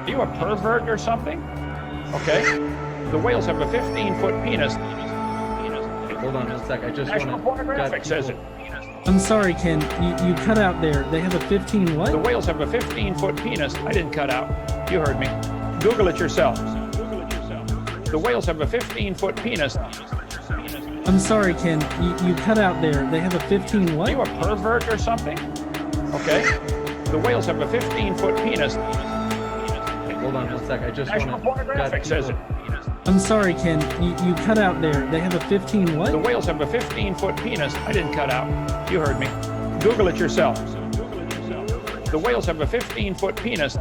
Are you a pervert or something? Okay. The whales have a 15-foot penis. Hold on a sec. I just National want Pornographic says it. I'm sorry, Ken. You cut out there. They have a 15 what? The whales have a 15-foot penis. I didn't cut out. You heard me. Google it yourself. The whales have a 15-foot penis. I'm sorry, Ken. You cut out there. They have a 15 Are what? you a pervert or something? Okay. The whales have a 15-foot penis. Hold on a sec. I just National want Pornographic says it. I'm sorry, Ken. You cut out there. They have a 15 what? The whales have a 15-foot penis. I didn't cut out. You heard me. Google it yourself. The whales have a 15-foot penis.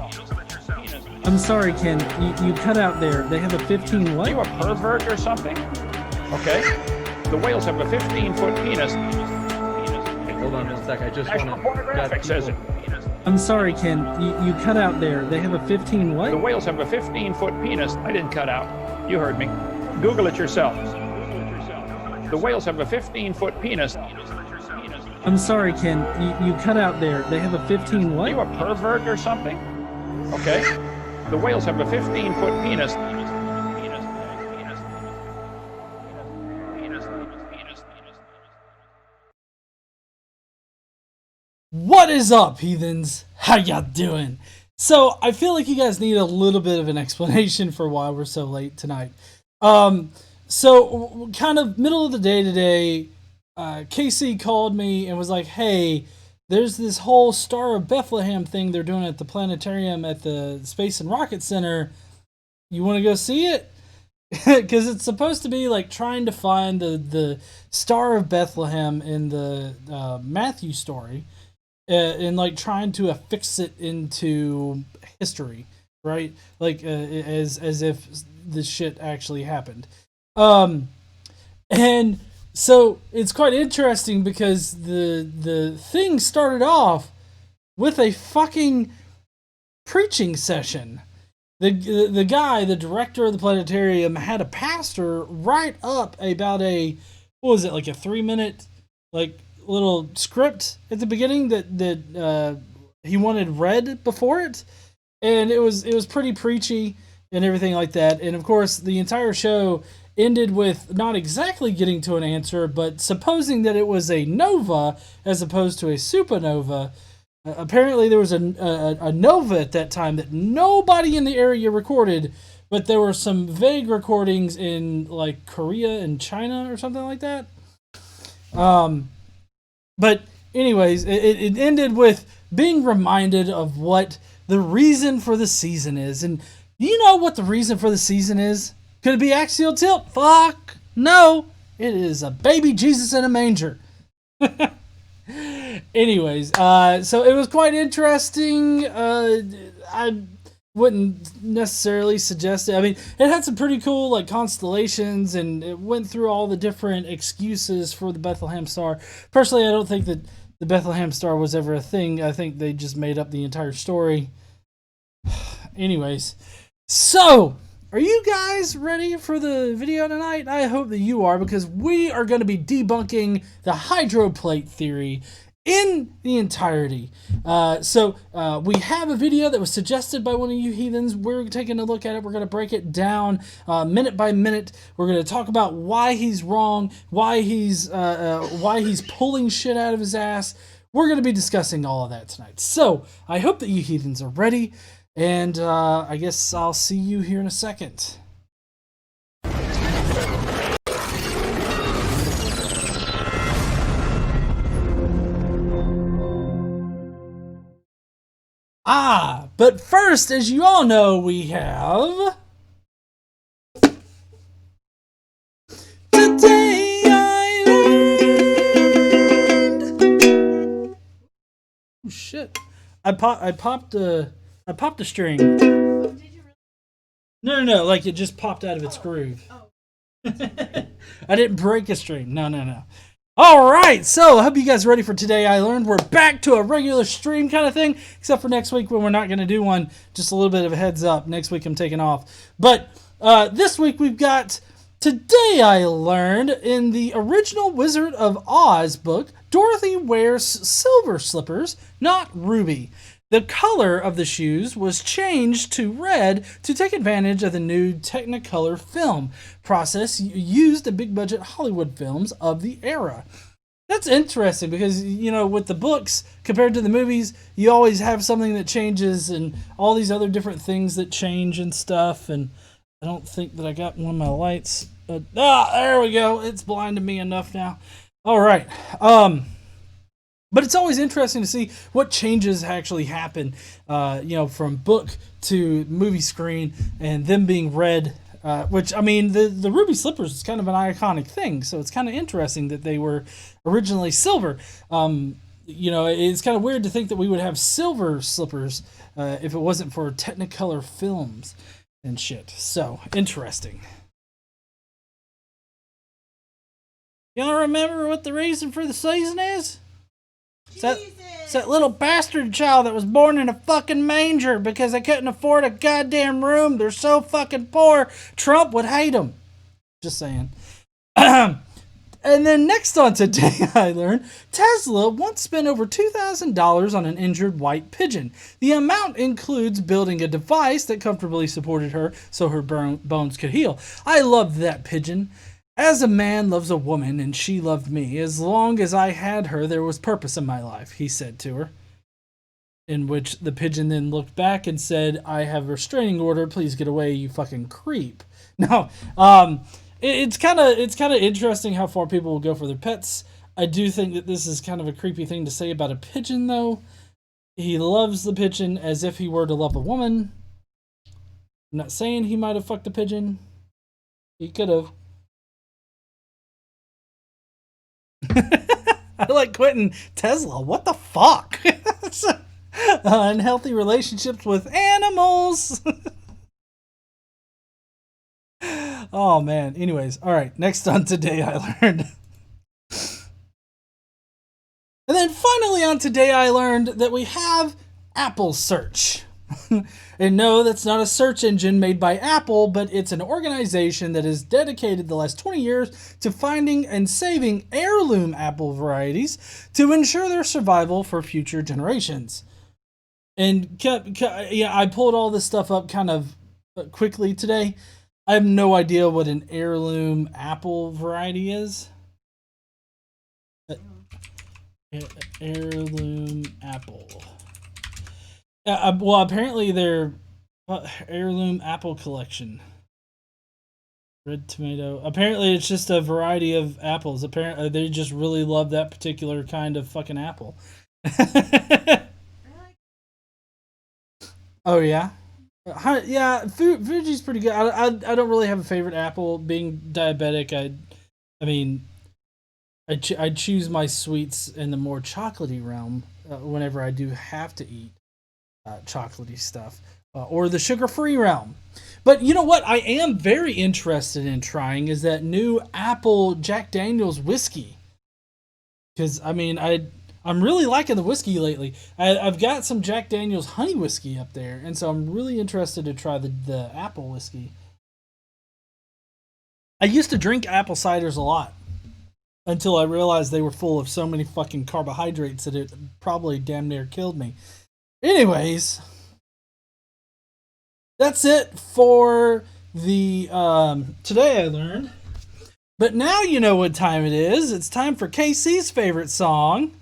I'm sorry, Ken. You cut out there. They have a 15 Are what? you a pervert or something? Okay. The whales have a 15-foot penis. Hold on a sec. I just National Pornographic says it. I'm sorry, Ken. You cut out there. They have a 15 what? The whales have a 15-foot penis. I didn't cut out. You heard me. Google it yourself. The whales have a 15-foot penis. I'm sorry, Ken. You cut out there. They have a 15 Are you what? a pervert or something? Okay. The whales have a 15-foot penis. What is up, heathens? How y'all doing? So, I feel like you guys need a little bit of an explanation for why we're so late tonight. So, kind of middle of the day today, Casey called me and was like, hey, there's this whole Star of Bethlehem thing they're doing at the Planetarium at the Space and Rocket Center. You want to go see it? Because it's supposed to be like trying to find the Star of Bethlehem in the Matthew story. And like trying to affix it into history, right? Like as if this shit actually happened. And so it's quite interesting because the thing started off with a fucking preaching session. The guy, the director of the planetarium, had a pastor write up about what was it, like a 3-minute like little script at the beginning that he wanted read before it, and it was pretty preachy and everything like that. And of course the entire show ended with not exactly getting to an answer, but supposing that it was a nova as opposed to a supernova. Apparently there was a nova at that time that nobody in the area recorded, but there were some vague recordings in like Korea and China or something like that. But anyways, it ended with being reminded of what the reason for the season is. And you know what the reason for the season is? Could it be axial tilt? Fuck no. It is a baby Jesus in a manger. Anyways, so it was quite interesting. I wouldn't necessarily suggest it. I mean, it had some pretty cool like constellations, and it went through all the different excuses for the Bethlehem Star. Personally, I don't think that the Bethlehem Star was ever a thing. I think they just made up the entire story. Anyways, so are you guys ready for the video tonight? I hope that you are, because we are going to be debunking the Hydroplate Theory in the entirety. So we have a video that was suggested by one of you heathens. We're taking a look at it. We're going to break it down minute by minute. We're going to talk about why he's wrong, why he's pulling shit out of his ass. We're going to be discussing all of that tonight. So I hope that you heathens are ready, and I guess I'll see you here in a second. But first, as you all know, we have Today I Learned. Oh shit! I popped a string. Oh, did you really? No, like it just popped out of its groove. Oh. I didn't break a string. No. All right, so I hope you guys are ready for Today I Learned. We're back to a regular stream kind of thing, except for next week when we're not going to do one. Just a little bit of a heads up. Next week I'm taking off. But this week we've got Today I Learned in the original Wizard of Oz book, Dorothy wears silver slippers, not ruby. The color of the shoes was changed to red to take advantage of the new Technicolor film process used in big budget Hollywood films of the era. That's interesting because, you know, with the books compared to the movies, you always have something that changes and all these other different things that change and stuff. And I don't think that I got one of my lights. There we go. It's blinded me enough now. All right. But it's always interesting to see what changes actually happen, you know, from book to movie screen and them being red, which, I mean, the ruby slippers is kind of an iconic thing. So it's kind of interesting that they were originally silver. You know, it's kind of weird to think that we would have silver slippers if it wasn't for Technicolor films and shit. So interesting. Y'all remember what the reason for the season is? It's that little bastard child that was born in a fucking manger because they couldn't afford a goddamn room. They're so fucking poor. Trump would hate them. Just saying. And then next on Today I Learned, Tesla once spent over $2,000 on an injured white pigeon. The amount includes building a device that comfortably supported her so her bones could heal. I loved that pigeon. As a man loves a woman, and she loved me, as long as I had her, there was purpose in my life, he said to her. In which the pigeon then looked back and said, I have a restraining order, please get away, you fucking creep. Now, it's kind of interesting how far people will go for their pets. I do think that this is kind of a creepy thing to say about a pigeon, though. He loves the pigeon as if he were to love a woman. I'm not saying he might have fucked a pigeon. He could have. I like quitting Tesla. What the fuck? Unhealthy relationships with animals. Oh, man. Anyways, all right. Next on Today I Learned. And then finally on Today I Learned that we have Apple Search. And no, that's not a search engine made by Apple, but it's an organization that has dedicated the last 20 years to finding and saving heirloom apple varieties to ensure their survival for future generations. And yeah, I pulled all this stuff up kind of quickly today. I have no idea what an heirloom apple variety is. Heirloom apple. Well, apparently they're heirloom apple collection. Red tomato. Apparently it's just a variety of apples. Apparently they just really love that particular kind of fucking apple. Oh yeah? Yeah, Fuji's pretty good. I don't really have a favorite apple. Being diabetic, I mean, I choose my sweets in the more chocolatey realm whenever I do have to eat chocolatey stuff, or the sugar-free realm. But you know what I am very interested in trying is that new apple Jack Daniel's whiskey. Because, I mean, I'm really liking the whiskey lately. I've got some Jack Daniel's honey whiskey up there, and so I'm really interested to try the apple whiskey. I used to drink apple ciders a lot until I realized they were full of so many fucking carbohydrates that it probably damn near killed me. Anyways, that's it for the Today I Learned. But now you know what time it is. It's time for KC's favorite song.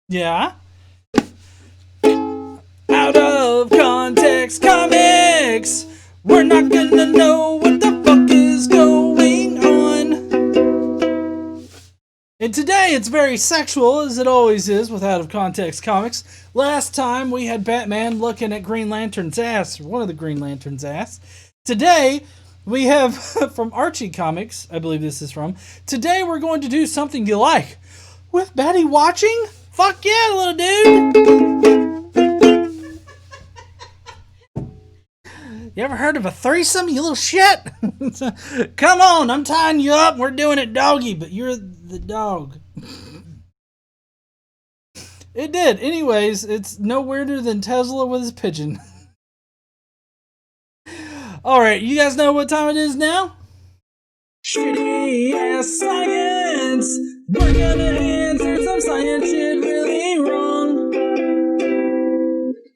Yeah. Out of context comics. We're not gonna know what the fuck is going on. And today it's very sexual, as it always is with Out of Context Comics. Last time we had Batman looking at Green Lantern's ass, or one of the Green Lantern's ass. Today we have, from Archie Comics, I believe this is from, today we're going to do something you like. With Betty watching? Fuck yeah, little dude! You ever heard of a threesome, you little shit? Come on, I'm tying you up. We're doing it doggy, but you're the dog. It did. Anyways, it's no weirder than Tesla with his pigeon. Alright, you guys know what time it is now? Shitty ass science! We're gonna answer some science shit really wrong.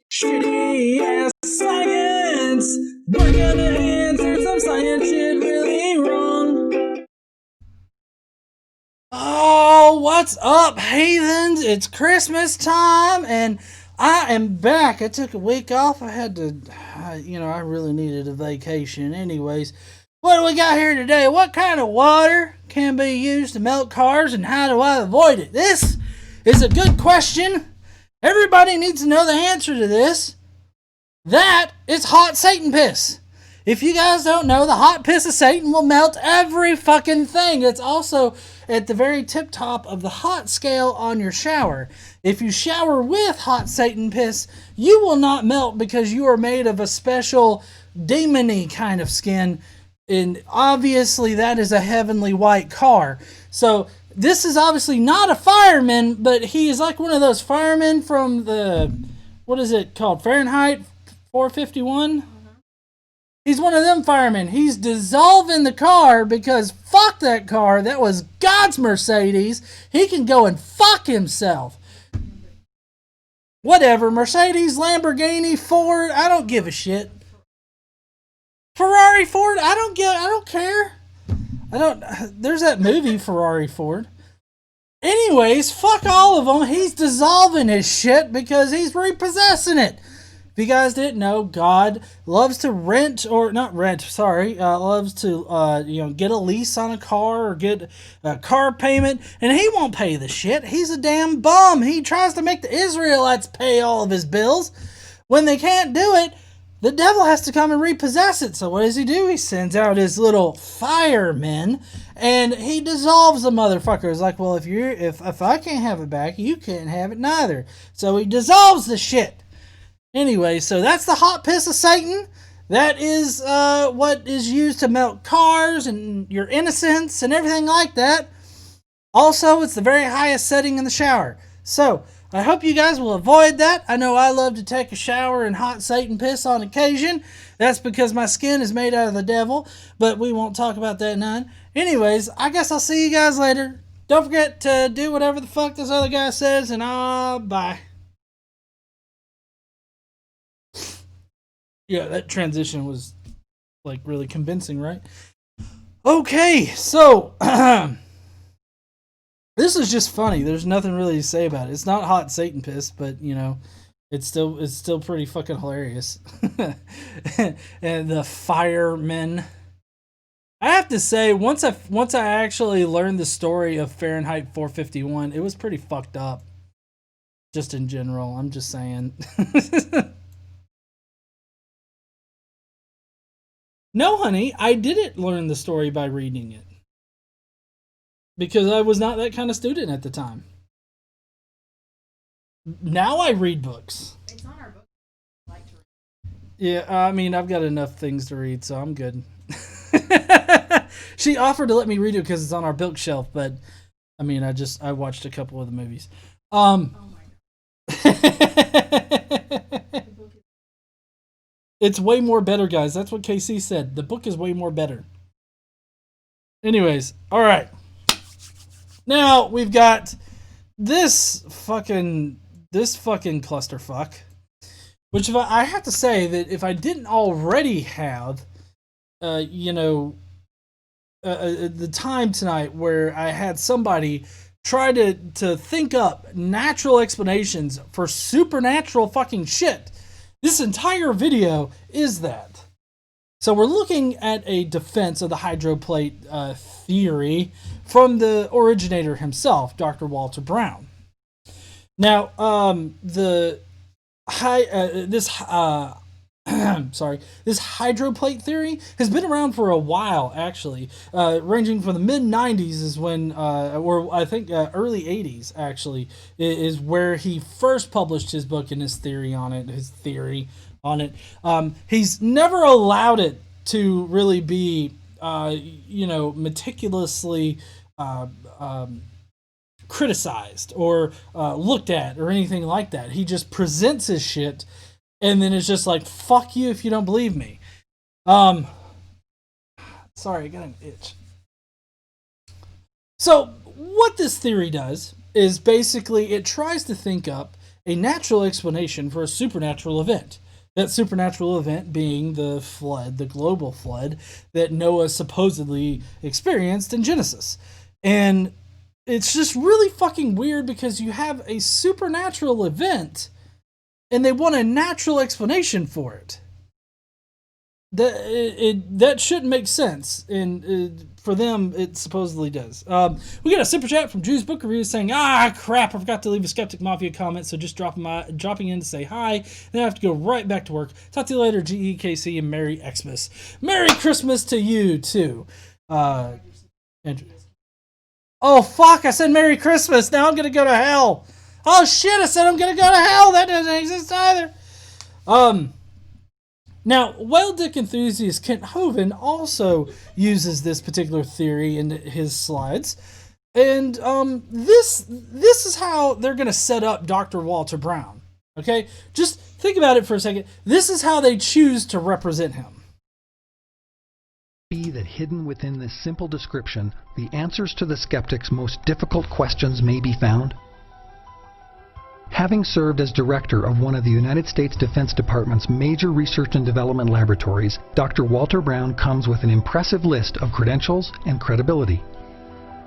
Shitty ass science. We're gonna answer some science shit really wrong. Oh, what's up, heathens? It's Christmas time, and I am back. I took a week off. I had to, I really needed a vacation. Anyways, what do we got here today? What kind of water can be used to melt cars, and how do I avoid it? This is a good question. Everybody needs to know the answer to this. That is hot Satan piss. If you guys don't know, the hot piss of Satan will melt every fucking thing. It's also at the very tip top of the hot scale on your shower. If you shower with hot Satan piss, you will not melt because you are made of a special demony kind of skin. And obviously that is a heavenly white car. So this is obviously not a fireman, but he is like one of those firemen from the, what is it called? Fahrenheit 451? He's one of them firemen. He's dissolving the car because fuck that car. That was God's Mercedes. He can go and fuck himself. Whatever. Mercedes, Lamborghini, Ford. I don't give a shit. Ferrari, Ford. I don't care. There's that movie, Ferrari, Ford. Anyways, fuck all of them. He's dissolving his shit because he's repossessing it. If you guys didn't know, God loves to loves to, get a lease on a car or get a car payment, and he won't pay the shit. He's a damn bum. He tries to make the Israelites pay all of his bills. When they can't do it, the devil has to come and repossess it. So what does he do? He sends out his little firemen, and he dissolves the motherfuckers. Like, well, if I can't have it back, you can't have it neither. So he dissolves the shit. Anyway, so that's the hot piss of Satan. That is what is used to melt cars and your innocence and everything like that. Also, it's the very highest setting in the shower. So, I hope you guys will avoid that. I know I love to take a shower in hot Satan piss on occasion. That's because my skin is made out of the devil, but we won't talk about that none. Anyways, I guess I'll see you guys later. Don't forget to do whatever the fuck this other guy says, and bye. Yeah, that transition was, like, really convincing, right? Okay, so, this is just funny. There's nothing really to say about it. It's not hot Satan piss, but, it's still pretty fucking hilarious. And the firemen. I have to say, once I actually learned the story of Fahrenheit 451, it was pretty fucked up. Just in general, I'm just saying. No, honey, I didn't learn the story by reading it. Because I was not that kind of student at the time. Now I read books. It's on our book. I like to read. Yeah, I mean, I've got enough things to read, so I'm good. She offered to let me read it because it's on our bookshelf, but I mean, I watched a couple of the movies. Oh my god. It's way more better, guys. That's what KC said. The book is way more better. Anyways, all right. Now we've got this fucking clusterfuck. Which I have to say that if I didn't already have, the time tonight where I had somebody try to think up natural explanations for supernatural fucking shit. This entire video is that. So we're looking at a defense of the hydroplate theory from the originator himself, Dr. Walter Brown. Now, this hydroplate theory has been around for a while, actually. Ranging from the mid-90s is when, or I think early 80s, actually, is where he first published his book and his theory on it. He's never allowed it to really be, meticulously criticized or looked at or anything like that. He just presents his shit and then it's just like, fuck you if you don't believe me. Sorry, I got an itch. So what this theory does is basically it tries to think up a natural explanation for a supernatural event. That supernatural event being the flood, the global flood that Noah supposedly experienced in Genesis. And it's just really fucking weird because you have a supernatural event and they want a natural explanation for it. That shouldn't make sense, and for them it supposedly does. We got a super chat from Drew's Book Review saying, crap, I forgot to leave a Skeptic Mafia comment, so just dropping in to say hi, then I have to go right back to work. Talk to you later, GEKC, and Merry Xmas. Merry Christmas to you too, Andrew. Oh fuck, I said Merry Christmas, now I'm gonna go to hell. Oh shit, I said I'm gonna go to hell, that doesn't exist either. Now, whale dick enthusiast Kent Hovind also uses this particular theory in his slides, and this is how they're going to set up Dr. Walter Brown. Okay, just think about it for a second. This is how they choose to represent him. Be that hidden within this simple description, the answers to the skeptic's most difficult questions may be found. Having served as director of one of the United States Defense Department's major research and development laboratories, Dr. Walter Brown comes with an impressive list of credentials and credibility.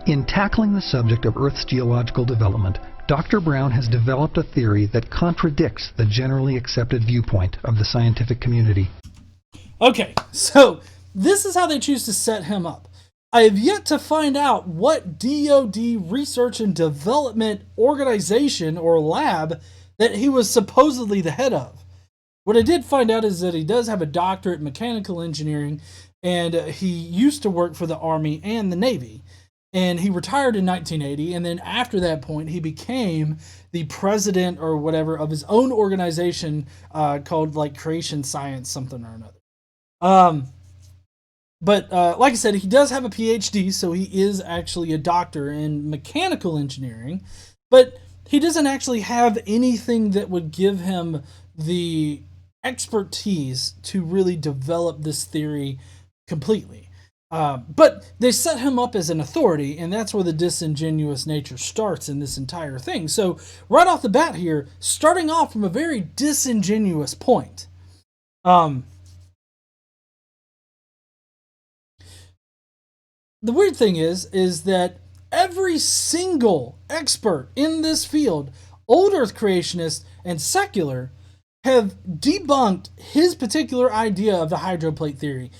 In tackling the subject of Earth's geological development, Dr. Brown has developed a theory that contradicts the generally accepted viewpoint of the scientific community. Okay, so this is how they choose to set him up. I have yet to find out what DoD research and development organization or lab that he was supposedly the head of. What I did find out is that he does have a doctorate in mechanical engineering, and he used to work for the Army and the Navy. And he retired in 1980, and then after that point, he became the president or whatever of his own organization called like Creation Science something or another. But like I said, he does have a PhD, so he is actually a doctor in mechanical engineering, but he doesn't actually have anything that would give him the expertise to really develop this theory completely. But they set him up as an authority, and that's where the disingenuous nature starts in this entire thing. So right off the bat here, starting off from a very disingenuous point. The weird thing is that every single expert in this field, old Earth creationists and secular, have debunked his particular idea of the hydroplate theory.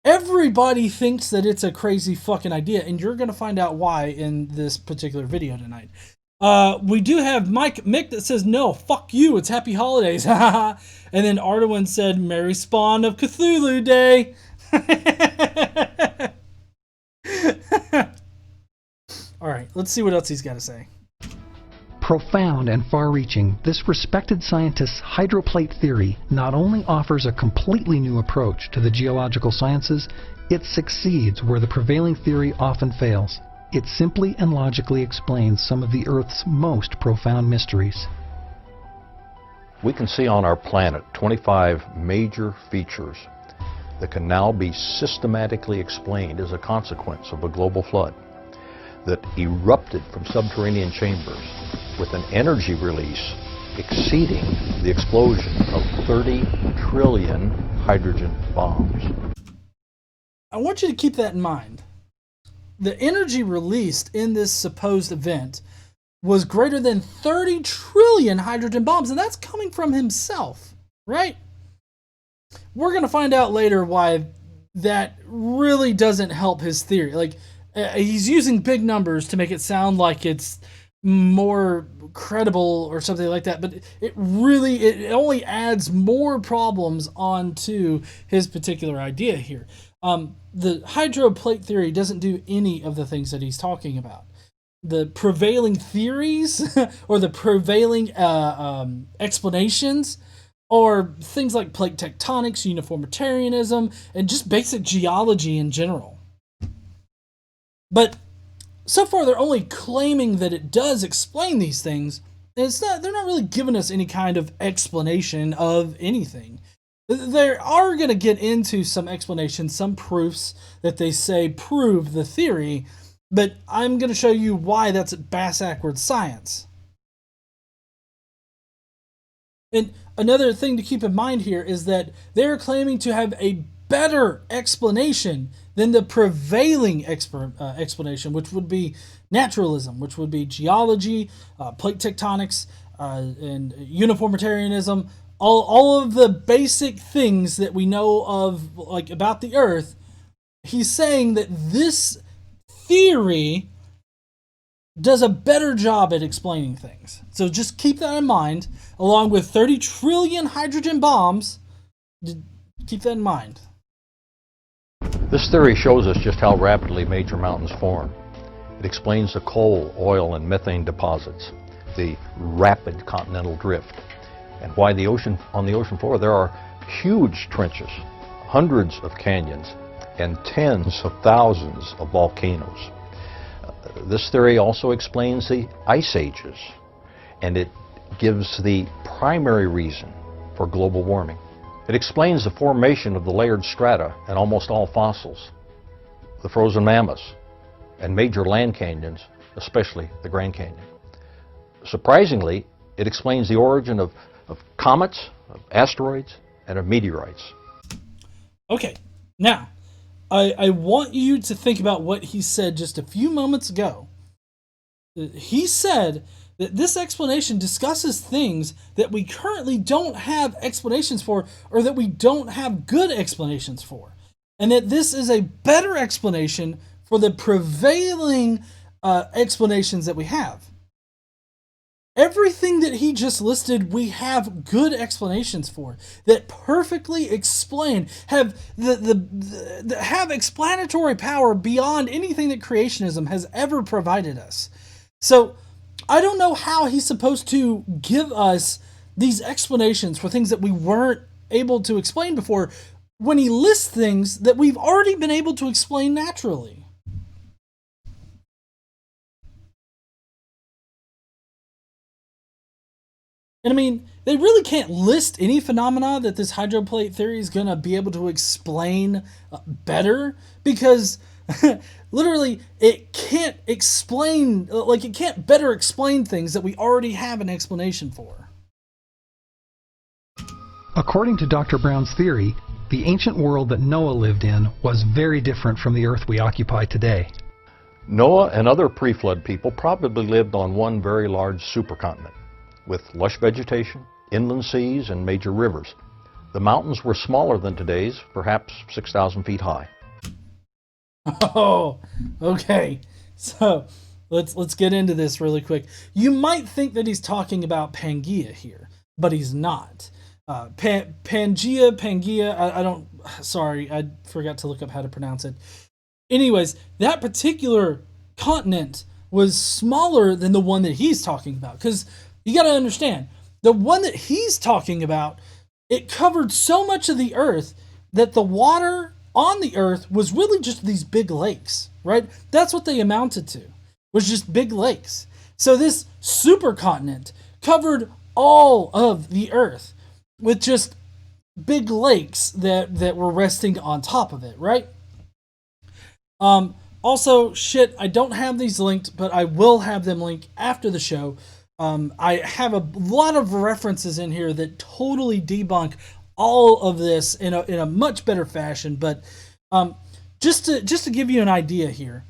Everybody thinks that it's a crazy fucking idea, and you're going to find out why in this particular video tonight. We do have Mick that says, no, fuck you, it's happy holidays. And then Ardawan said, Merry Spawn of Cthulhu Day. All right, let's see what else he's got to say. Profound and far-reaching, this respected scientist's hydroplate theory not only offers a completely new approach to the geological sciences, it succeeds where the prevailing theory often fails. It simply and logically explains some of the Earth's most profound mysteries. We can see on our planet 25 major features that can now be systematically explained as a consequence of a global flood that erupted from subterranean chambers with an energy release exceeding the explosion of 30 trillion hydrogen bombs. I want you to keep that in mind. The energy released in this supposed event was greater than 30 trillion hydrogen bombs, and that's coming from himself, right? We're going to find out later why that really doesn't help his theory. Like, he's using big numbers to make it sound like it's more credible or something like that, but it only adds more problems onto his particular idea here. The hydroplate theory doesn't do any of the things that he's talking about. The prevailing theories or the prevailing explanations are things like plate tectonics, uniformitarianism, and just basic geology in general. But so far, they're only claiming that it does explain these things. And they're not really giving us any kind of explanation of anything. They are going to get into some explanations, some proofs that they say prove the theory, but I'm going to show you why that's bass-ackwards science. And another thing to keep in mind here is that they're claiming to have a better explanation than the prevailing explanation, which would be naturalism, which would be geology, plate tectonics, and uniformitarianism, all of the basic things that we know of, like, about the Earth. He's saying that this theory does a better job at explaining things. So just keep that in mind, along with 30 trillion hydrogen bombs. Keep that in mind. This theory shows us just how rapidly major mountains form. It explains the coal, oil, and methane deposits, the rapid continental drift, and why on the ocean floor there are huge trenches, hundreds of canyons, and tens of thousands of volcanoes. This theory also explains the ice ages, and it gives the primary reason for global warming. It explains the formation of the layered strata in almost all fossils, the frozen mammoths, and major land canyons, especially the Grand Canyon. Surprisingly, it explains the origin of comets, of asteroids, and of meteorites. Okay, now, I want you to think about what he said just a few moments ago. He said that this explanation discusses things that we currently don't have explanations for, or that we don't have good explanations for. And that this is a better explanation for the prevailing explanations that we have. Everything that he just listed, we have good explanations for that perfectly explain, have have explanatory power beyond anything that creationism has ever provided us. So I don't know how he's supposed to give us these explanations for things that we weren't able to explain before, when he lists things that we've already been able to explain naturally. And I mean, they really can't list any phenomena that this hydroplate theory is going to be able to explain better, because literally it can't explain, like, it can't better explain things that we already have an explanation for. According to Dr. Brown's theory, the ancient world that Noah lived in was very different from the Earth we occupy today. Noah and other pre-flood people probably lived on one very large supercontinent, with lush vegetation, inland seas, and major rivers. The mountains were smaller than today's, perhaps 6,000 feet high. Oh, okay. So let's get into this really quick. You might think that he's talking about Pangaea here, but he's not. Pangaea, sorry, I forgot to look up how to pronounce it. Anyways, that particular continent was smaller than the one that he's talking about, because you got to understand, the one that he's talking about, it covered so much of the Earth that the water on the Earth was really just these big lakes, right? That's what they amounted to, was just big lakes. So this supercontinent covered all of the Earth with just big lakes that were resting on top of it, right? Also, shit, I don't have these linked, but I will have them linked after the show. I have a lot of references in here that totally debunk all of this in a much better fashion. But just to give you an idea here,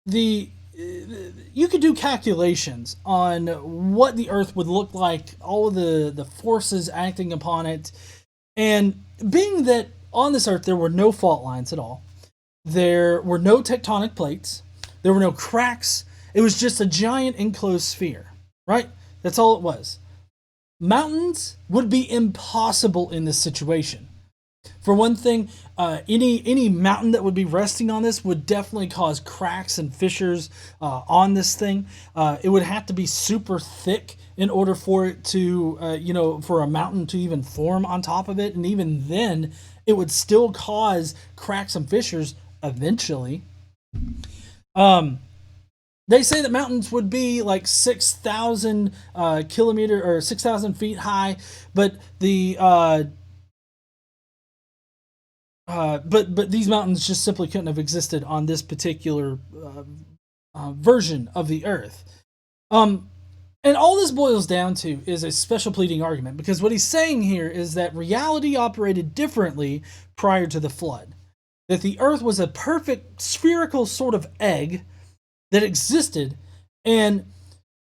you could do calculations on what the Earth would look like, all of the forces acting upon it, and being that on this Earth there were no fault lines at all, there were no tectonic plates, there were no cracks. It was just a giant enclosed sphere, right? That's all it was. Mountains would be impossible in this situation. For one thing, any mountain that would be resting on this would definitely cause cracks and fissures on this thing. It would have to be super thick in order for it to, for a mountain to even form on top of it. And even then, it would still cause cracks and fissures eventually. They say that mountains would be like 6,000 kilometer or 6,000 feet high, but but these mountains just simply couldn't have existed on this particular version of the Earth. And And all this boils down to is a special pleading argument, because what he's saying here is that reality operated differently prior to the flood. That the earth was a perfect spherical sort of egg that existed, and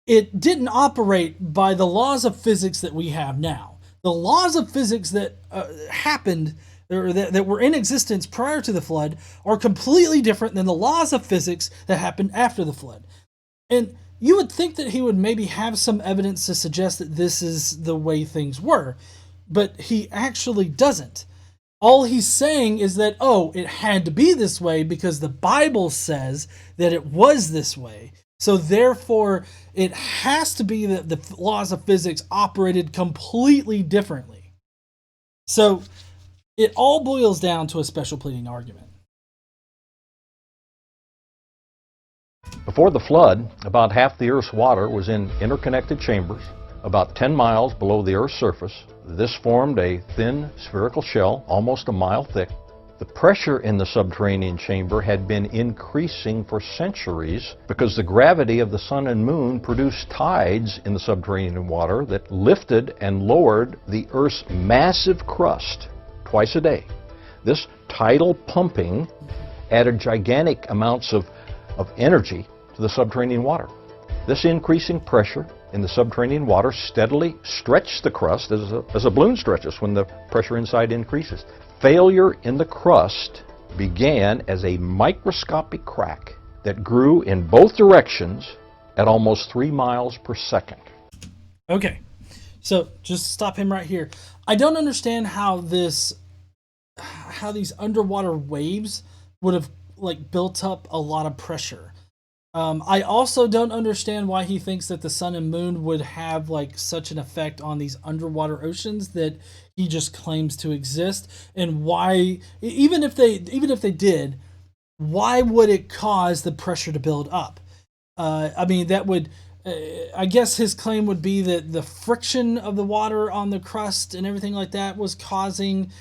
it didn't operate by the laws of physics that we have now. The laws of physics that happened, or that were in existence prior to the flood, are completely different than the laws of physics that happened after the flood. And you would think that he would maybe have some evidence to suggest that this is the way things were, but he actually doesn't. All he's saying is that, oh, it had to be this way because the Bible says that it was this way. So therefore, it has to be that the laws of physics operated completely differently. So it all boils down to a special pleading argument. Before the flood, about half the Earth's water was in interconnected chambers, about 10 miles below the Earth's surface. This formed a thin spherical shell, almost a mile thick. The pressure in the subterranean chamber had been increasing for centuries because the gravity of the sun and moon produced tides in the subterranean water that lifted and lowered the Earth's massive crust twice a day. This tidal pumping added gigantic amounts of energy to the subterranean water. This increasing pressure in the subterranean water steadily stretched the crust as a balloon stretches when the pressure inside increases. Failure in the crust began as a microscopic crack that grew in both directions at almost 3 miles per second. Okay, so just stop him right here. I don't understand how these underwater waves would have built up a lot of pressure. I also don't understand why he thinks that the sun and moon would have such an effect on these underwater oceans that he just claims to exist, and why, even if they did, why would it cause the pressure to build up? I mean, that would, I guess his claim would be that the friction of the water on the crust and everything like that was causing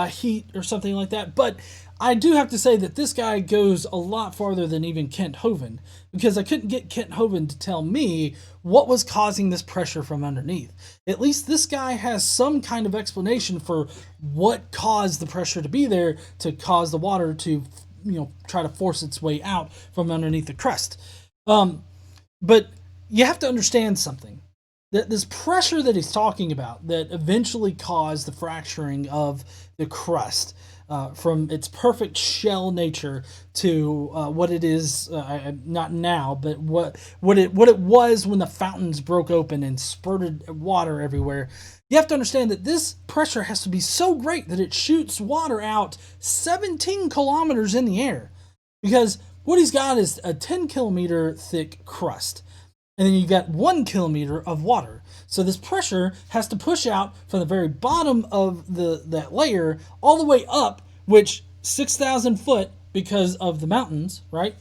heat or something like that. But I do have to say that this guy goes a lot farther than even Kent Hovind, because I couldn't get Kent Hovind to tell me what was causing this pressure from underneath. At least this guy has some kind of explanation for what caused the pressure to be there to cause the water to, try to force its way out from underneath the crust. But you have to understand something. That this pressure that he's talking about that eventually caused the fracturing of the crust from its perfect shell nature to what it is, not now, but what it was when the fountains broke open and spurted water everywhere. You have to understand that this pressure has to be so great that it shoots water out 17 kilometers in the air, because what he's got is a 10 kilometer thick crust. And then you got 1 kilometer of water. So this pressure has to push out from the very bottom of that layer all the way up, which 6,000 foot because of the mountains, right?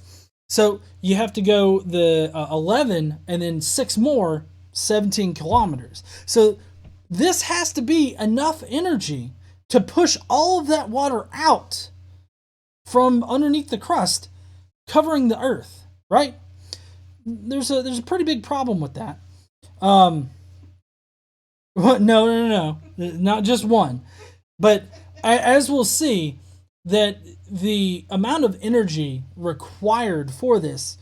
So you have to go the 11 and then 6 more, 17 kilometers. So this has to be enough energy to push all of that water out from underneath the crust, covering the earth, right? There's a pretty big problem with that. No, not just one. But as we'll see, that the amount of energy required for this,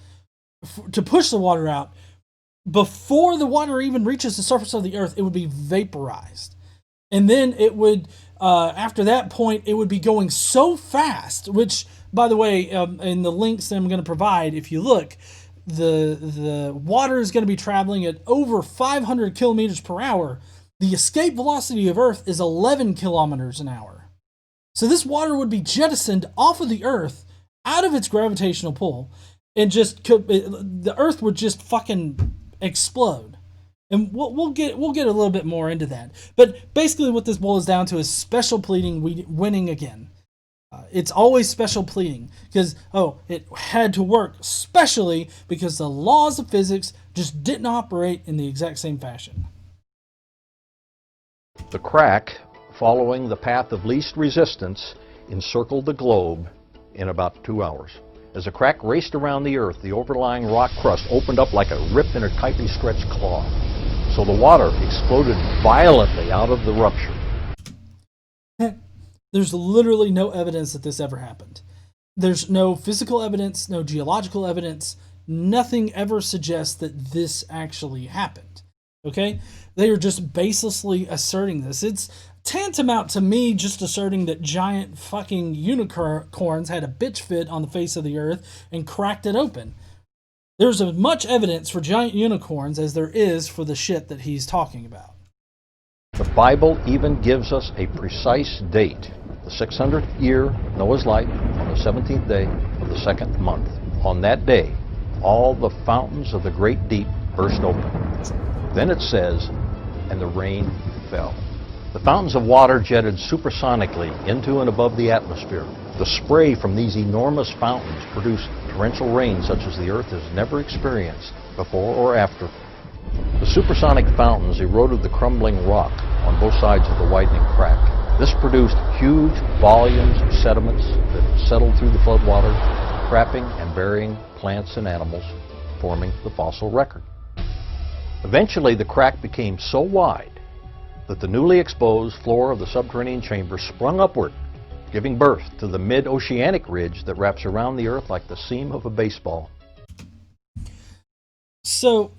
to push the water out, before the water even reaches the surface of the earth, it would be vaporized. And then it would, after that point, it would be going so fast, which, by the way, in the links that I'm going to provide, if you look, the water is going to be traveling at over 500 kilometers per hour. The escape velocity of Earth is 11 kilometers an hour. So this water would be jettisoned off of the Earth, out of its gravitational pull, and the Earth would just fucking explode. And we'll get a little bit more into that. But basically what this boils down to is special pleading winning again. It's always special pleading because, it had to work, especially because the laws of physics just didn't operate in the exact same fashion. The crack, following the path of least resistance, encircled the globe in about 2 hours. As the crack raced around the Earth, the overlying rock crust opened up like a ripped and a tightly stretched claw. So the water exploded violently out of the rupture. There's literally no evidence that this ever happened. There's no physical evidence, no geological evidence. Nothing ever suggests that this actually happened. Okay? They are just baselessly asserting this. It's tantamount to me just asserting that giant fucking unicorns had a bitch fit on the face of the earth and cracked it open. There's as much evidence for giant unicorns as there is for the shit that he's talking about. The Bible even gives us a precise date, the 600th year of Noah's life, on the 17th day of the second month. On that day, all the fountains of the great deep burst open. Then it says, and the rain fell. The fountains of water jetted supersonically into and above the atmosphere. The spray from these enormous fountains produced torrential rain such as the Earth has never experienced before or after. The supersonic fountains eroded the crumbling rock on both sides of the widening crack. This produced huge volumes of sediments that settled through the floodwater, trapping and burying plants and animals, forming the fossil record. Eventually, the crack became so wide that the newly exposed floor of the subterranean chamber sprung upward, giving birth to the mid-oceanic ridge that wraps around the Earth like the seam of a baseball. So,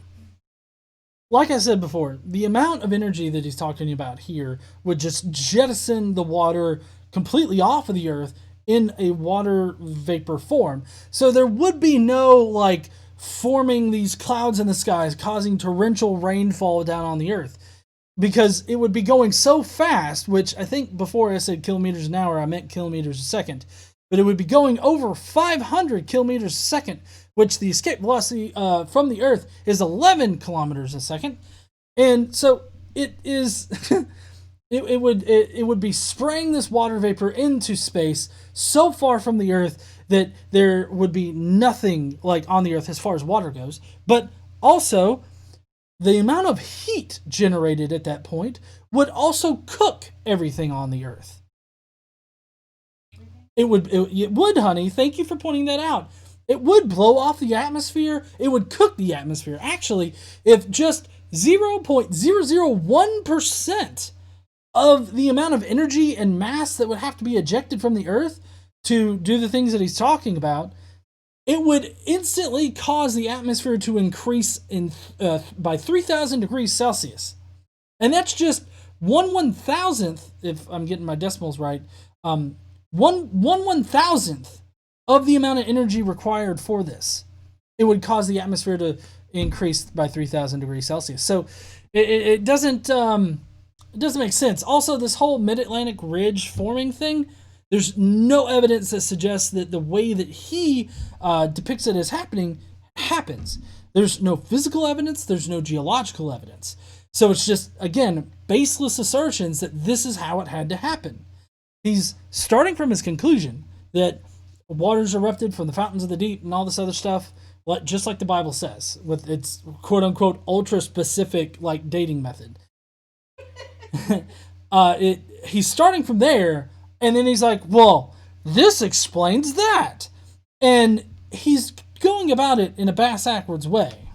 like I said before, the amount of energy that he's talking about here would just jettison the water completely off of the Earth in a water vapor form. So there would be no, like, forming these clouds in the skies, causing torrential rainfall down on the Earth. Because it would be going so fast, which I think before I said kilometers an hour, I meant kilometers a second. But it would be going over 500 kilometers a second, which the escape velocity from the Earth is 11 kilometers a second. And so it is, it would be spraying this water vapor into space so far from the Earth that there would be nothing like on the Earth as far as water goes. But also, the amount of heat generated at that point would also cook everything on the Earth. It would, honey. Thank you for pointing that out. It would blow off the atmosphere. It would cook the atmosphere. Actually, if just 0.001% of the amount of energy and mass that would have to be ejected from the Earth to do the things that he's talking about, it would instantly cause the atmosphere to increase by 3,000 degrees Celsius. And that's just 1/1000th, if I'm getting my decimals right, 1/1000th of the amount of energy required for this. It would cause the atmosphere to increase by 3,000 degrees Celsius. So it doesn't make sense. Also, this whole mid-Atlantic ridge forming thing, there's no evidence that suggests that the way that he depicts it as happening happens. There's no physical evidence. There's no geological evidence. So it's just, again, baseless assertions that this is how it had to happen. He's starting from his conclusion that waters erupted from the fountains of the deep and all this other stuff, just like the Bible says, with its quote-unquote ultra-specific like dating method. He's starting from there. And then he's like, well, this explains that. And he's going about it in a bass-backwards way.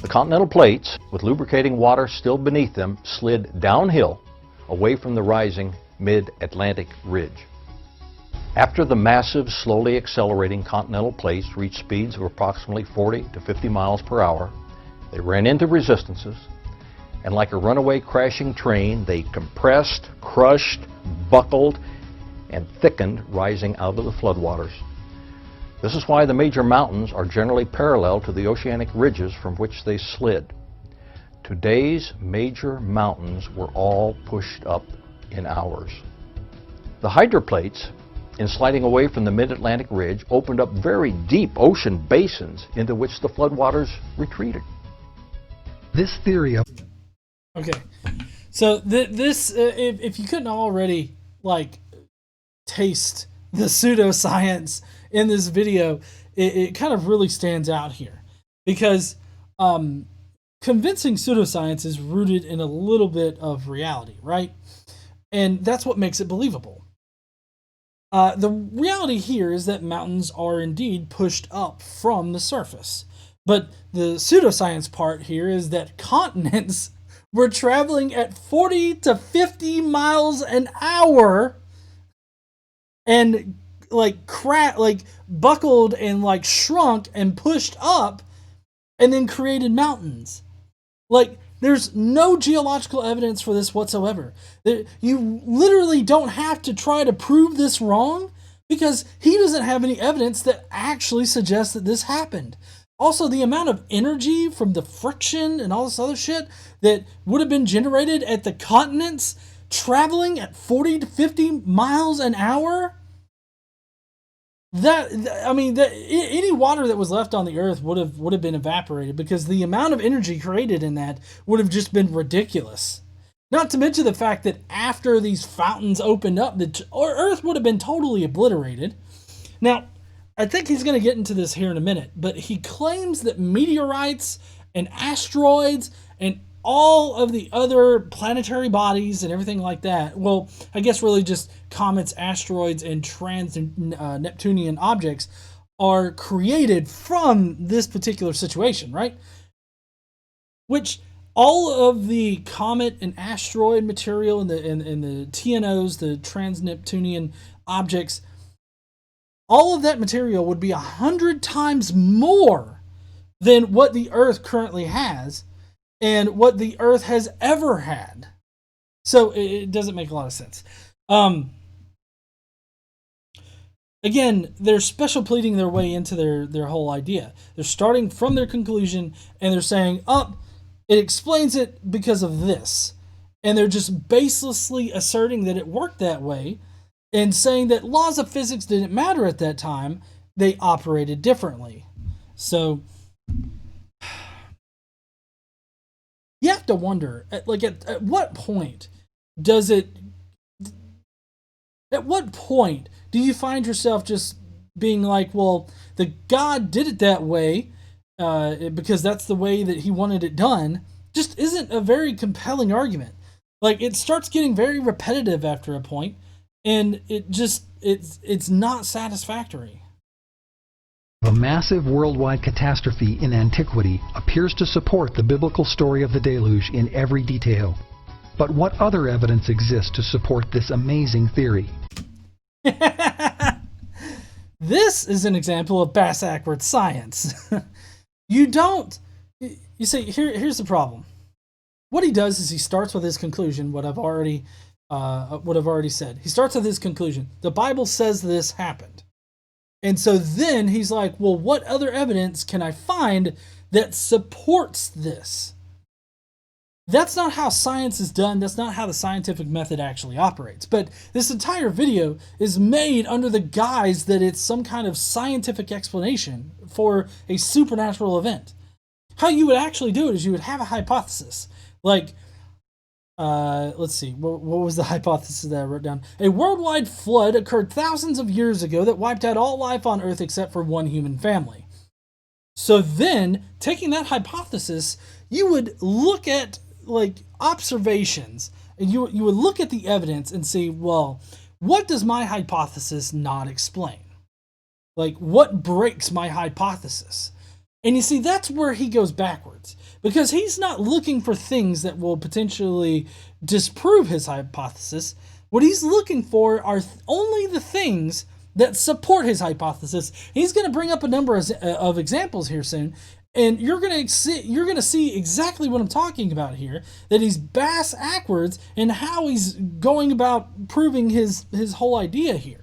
The continental plates, with lubricating water still beneath them, slid downhill away from the rising mid-Atlantic ridge. After the massive, slowly accelerating continental plates reached speeds of approximately 40 to 50 miles per hour, they ran into resistances, and like a runaway crashing train, they compressed, crushed, buckled, and thickened, rising out of the floodwaters. This is why the major mountains are generally parallel to the oceanic ridges from which they slid. Today's major mountains were all pushed up in hours. The hydroplates, in sliding away from the mid-Atlantic ridge, opened up very deep ocean basins into which the floodwaters retreated. This theory of Okay, so this, if you couldn't already like taste the pseudoscience in this video, it kind of really stands out here because convincing pseudoscience is rooted in a little bit of reality, right? And that's what makes it believable. The reality here is that mountains are indeed pushed up from the surface. But the pseudoscience part here is that continents were traveling at 40 to 50 miles an hour and buckled and shrunk and pushed up and then created mountains. There's no geological evidence for this whatsoever. You literally don't have to try to prove this wrong because he doesn't have any evidence that actually suggests that this happened. Also, the amount of energy from the friction and all this other shit that would have been generated at the continents traveling at 40 to 50 miles an hour, any water that was left on the earth would have been evaporated because the amount of energy created in that would have just been ridiculous. Not to mention the fact that after these fountains opened up, the earth would have been totally obliterated. Now, I think he's going to get into this here in a minute, but he claims that meteorites and asteroids and all of the other planetary bodies and everything like that, well, I guess really just comets, asteroids, and trans-Neptunian objects are created from this particular situation, right? Which all of the comet and asteroid material and the TNOs, the trans-Neptunian objects, all of that material would be 100 times more than what the Earth currently has and what the Earth has ever had. So it doesn't make a lot of sense. Again, they're special pleading their way into their whole idea. They're starting from their conclusion and they're saying, it explains it because of this. And they're just baselessly asserting that it worked that way and saying that laws of physics didn't matter at that time. They operated differently. So you have to wonder, at what point do you find yourself just being like, well, the God did it that way because that's the way that he wanted it done, just isn't a very compelling argument. It starts getting very repetitive after a point, and it's not satisfactory. A massive worldwide catastrophe in antiquity appears to support the biblical story of the deluge in every detail. But what other evidence exists to support this amazing theory? This is an example of bass-backward science. You see, here's the problem. What he does is he starts with his conclusion, what I've already said. He starts with his conclusion. The Bible says this happened. And so then he's like, well, what other evidence can I find that supports this? That's not how science is done. That's not how the scientific method actually operates. But this entire video is made under the guise that it's some kind of scientific explanation for a supernatural event. How you would actually do it is you would have a hypothesis. Let's see, what was the hypothesis that I wrote down? A worldwide flood occurred thousands of years ago that wiped out all life on Earth except for one human family. So then, taking that hypothesis, you would look at observations, and you would look at the evidence and say, well, what does my hypothesis not explain? What breaks my hypothesis? And you see, that's where he goes backwards. Because he's not looking for things that will potentially disprove his hypothesis. What he's looking for are only the things that support his hypothesis. He's going to bring up a number of examples here soon, and you're going to see exactly what I'm talking about here, that he's bass-backwards in how he's going about proving his whole idea here.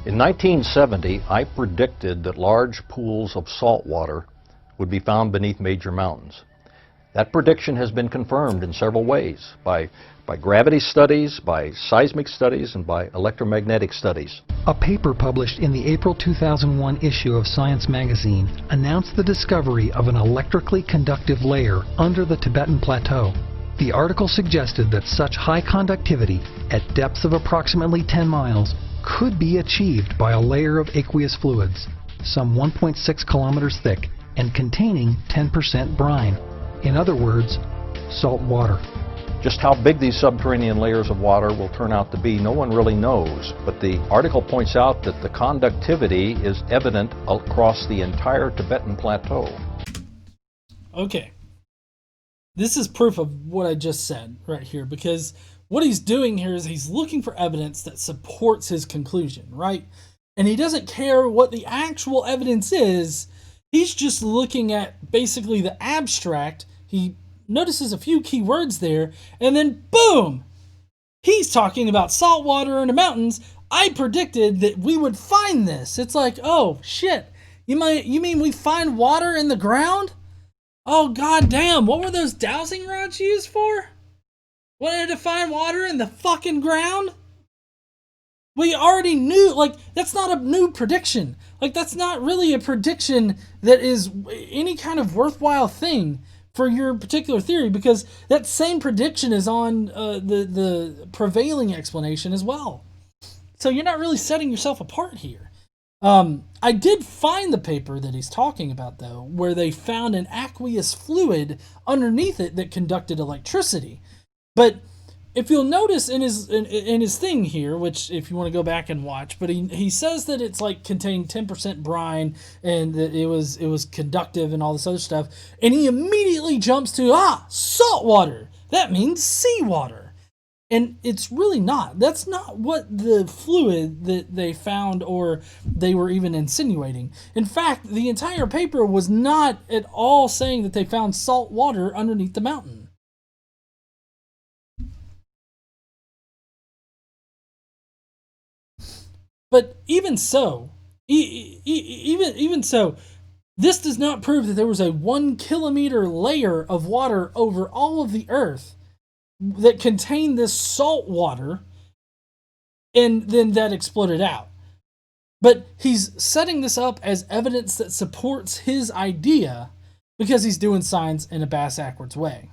In 1970, I predicted that large pools of salt water would be found beneath major mountains. That prediction has been confirmed in several ways, by gravity studies, by seismic studies, and by electromagnetic studies. A paper published in the April 2001 issue of Science magazine announced the discovery of an electrically conductive layer under the Tibetan Plateau. The article suggested that such high conductivity at depths of approximately 10 miles could be achieved by a layer of aqueous fluids, some 1.6 kilometers thick and containing 10% brine. In other words, salt water. Just how big these subterranean layers of water will turn out to be, no one really knows. But the article points out that the conductivity is evident across the entire Tibetan Plateau. Okay. This is proof of what I just said right here, because what he's doing here is he's looking for evidence that supports his conclusion, right? And he doesn't care what the actual evidence is. He's just looking at basically the abstract. He notices a few key words there, and then boom! He's talking about salt water in the mountains. I predicted that we would find this. It's like, oh shit. You mean we find water in the ground? Oh god damn, what were those dowsing rods used for? Wanted to find water in the fucking ground? We already knew, like, that's not a new prediction. Like, that's not really a prediction that is any kind of worthwhile thing for your particular theory, because that same prediction is on the prevailing explanation as well. So you're not really setting yourself apart here. I did find the paper that he's talking about, though, where they found an aqueous fluid underneath it that conducted electricity. But if you'll notice in his thing here, which if you want to go back and watch, but he says that it's like contained 10% brine and that it was conductive and all this other stuff, and he immediately jumps to salt water. That means seawater. And it's really not. That's not what the fluid that they found or they were even insinuating. In fact, the entire paper was not at all saying that they found salt water underneath the mountain. But even so, even so, this does not prove that there was a 1 kilometer layer of water over all of the Earth that contained this salt water, and then that exploded out. But he's setting this up as evidence that supports his idea because he's doing science in a bass-backwards way.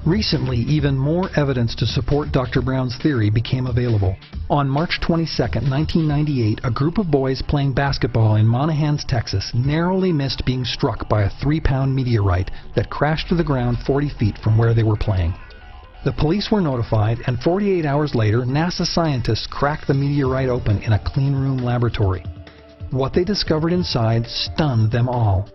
Recently, even more evidence to support Dr. Brown's theory became available. On March 22, 1998, a group of boys playing basketball in Monahans, Texas, narrowly missed being struck by a 3-pound meteorite that crashed to the ground 40 feet from where they were playing. The police were notified, and 48 hours later, NASA scientists cracked the meteorite open in a cleanroom laboratory. What they discovered inside stunned them all.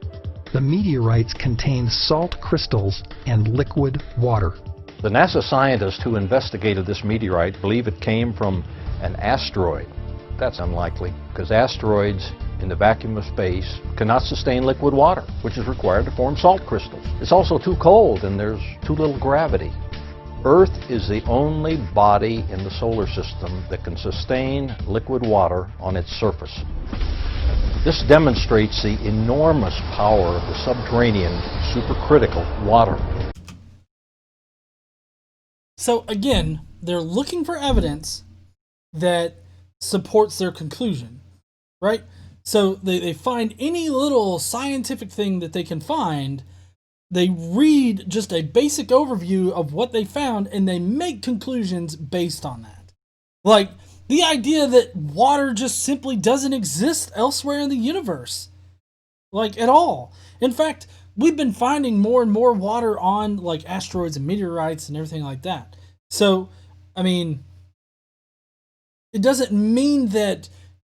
The meteorites contained salt crystals and liquid water. The NASA scientists who investigated this meteorite believe it came from an asteroid. That's unlikely, because asteroids in the vacuum of space cannot sustain liquid water, which is required to form salt crystals. It's also too cold and there's too little gravity. Earth is the only body in the solar system that can sustain liquid water on its surface. This demonstrates the enormous power of the subterranean supercritical water. So again, they're looking for evidence that supports their conclusion, right? So they find any little scientific thing that they can find, they read just a basic overview of what they found, and they make conclusions based on that. Like, the idea that water just simply doesn't exist elsewhere in the universe. Like, at all. In fact, we've been finding more and more water on, like, asteroids and meteorites and everything like that. So, I mean, it doesn't mean that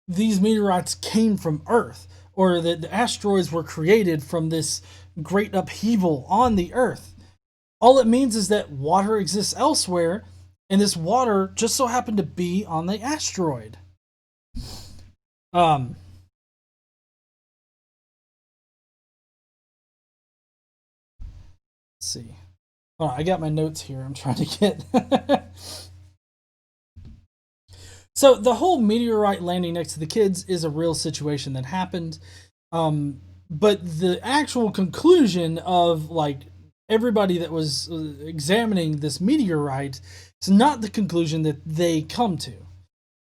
these meteorites came from Earth, or that the asteroids were created from this great upheaval on the Earth. All it means is that water exists elsewhere, and this water just so happened to be on the asteroid. Let's see. Oh, I got my notes here. I'm trying to get... So the whole meteorite landing next to the kids is a real situation that happened. But the actual conclusion of, like, everybody that was examining this meteorite is not the conclusion that they come to.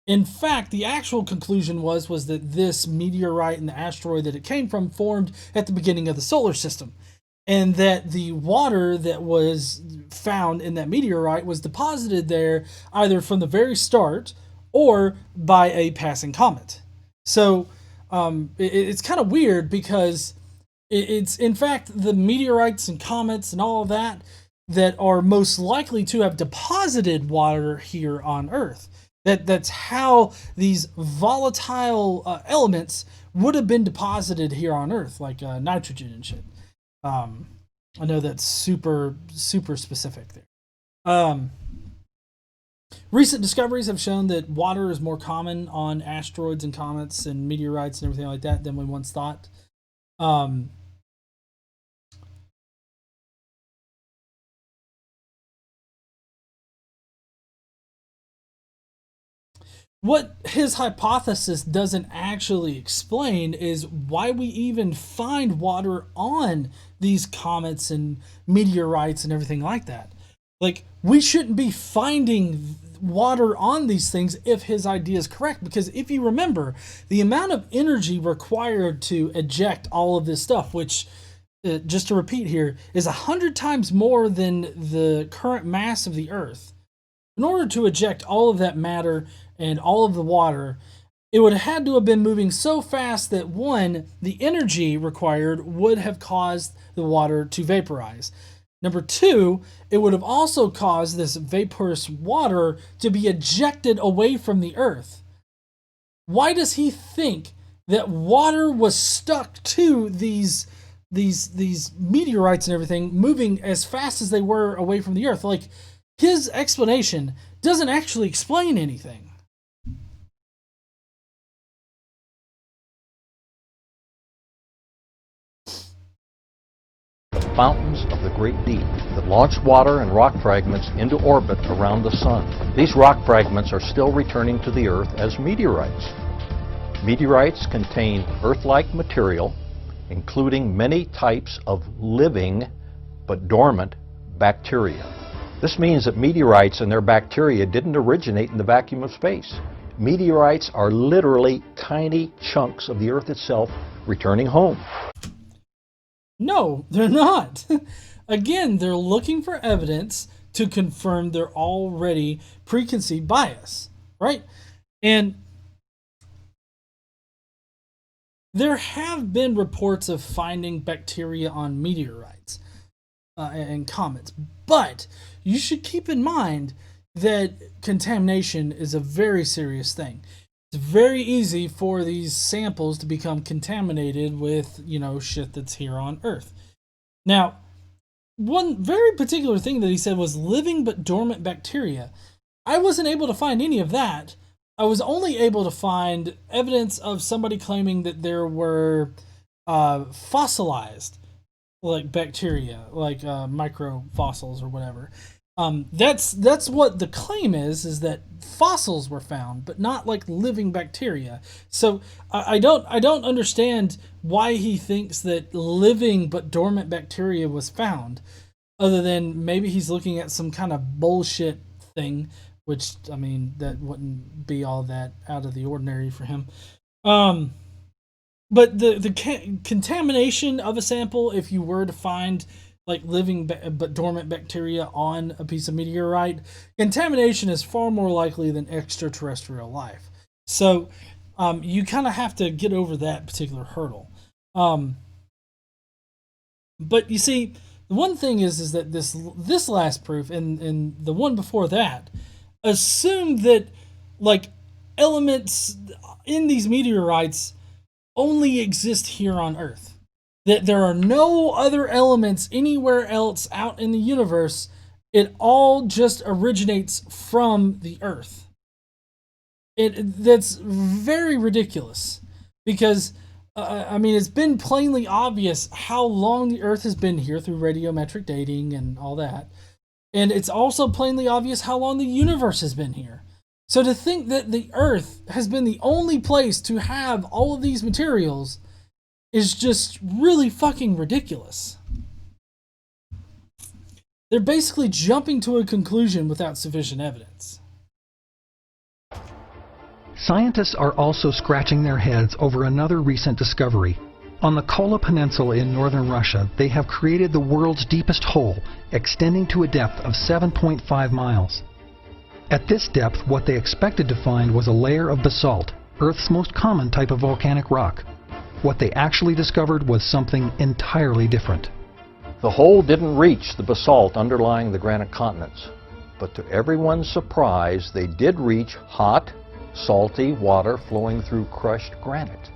In fact, the actual conclusion was that this meteorite and the asteroid that it came from formed at the beginning of the solar system, and that the water that was found in that meteorite was deposited there either from the very start or by a passing comet. So it's kind of weird because It's in fact the meteorites and comets and all of that that are most likely to have deposited water here on Earth. That's how these volatile elements would have been deposited here on Earth, like nitrogen and shit. I know that's super specific there. Recent discoveries have shown that water is more common on asteroids and comets and meteorites and everything like that than we once thought. What his hypothesis doesn't actually explain is why we even find water on these comets and meteorites and everything like that. Like, we shouldn't be finding water on these things if his idea is correct, because if you remember, the amount of energy required to eject all of this stuff, which, just to repeat here, is 100 times more than the current mass of the Earth. In order to eject all of that matter and all of the water, it would have had to have been moving so fast that, one, the energy required would have caused the water to vaporize. Number two, it would have also caused this vaporous water to be ejected away from the Earth. Why does he think that water was stuck to these meteorites and everything, moving as fast as they were away from the Earth? Like, his explanation doesn't actually explain anything. Fountains of the great deep that launch water and rock fragments into orbit around the sun. These rock fragments are still returning to the Earth as meteorites. Meteorites contain Earth-like material, including many types of living but dormant bacteria. This means that meteorites and their bacteria didn't originate in the vacuum of space. Meteorites are literally tiny chunks of the Earth itself returning home. No, they're not. Again, they're looking for evidence to confirm their already preconceived bias, right? And there have been reports of finding bacteria on meteorites and comets, but you should keep in mind that contamination is a very serious thing. It's very easy for these samples to become contaminated with, shit that's here on Earth. Now, one very particular thing that he said was living but dormant bacteria. I wasn't able to find any of that. I was only able to find evidence of somebody claiming that there were fossilized, like bacteria, like microfossils or whatever. That's what the claim is that fossils were found, but not like living bacteria. So I don't understand why he thinks that living but dormant bacteria was found, other than maybe he's looking at some kind of bullshit thing, which, I mean, that wouldn't be all that out of the ordinary for him. But the contamination of a sample, if you were to find like living but dormant bacteria on a piece of meteorite, contamination is far more likely than extraterrestrial life. So you kind of have to get over that particular hurdle. But you see, the one thing is that this last proof and the one before that assumed that like elements in these meteorites only exist here on Earth. That there are no other elements anywhere else out in the universe. It all just originates from the Earth. That's very ridiculous, because I mean, it's been plainly obvious how long the Earth has been here through radiometric dating and all that, and it's also plainly obvious how long the universe has been here. So to think that the Earth has been the only place to have all of these materials is just really fucking ridiculous. They're basically jumping to a conclusion without sufficient evidence. Scientists are also scratching their heads over another recent discovery. On the Koala Peninsula in northern Russia, they have created the world's deepest hole, extending to a depth of 7.5 miles. At this depth, what they expected to find was a layer of basalt, Earth's most common type of volcanic rock. What they actually discovered was something entirely different. The hole didn't reach the basalt underlying the granite continents, but to everyone's surprise, they did reach hot, salty water flowing through crushed granite.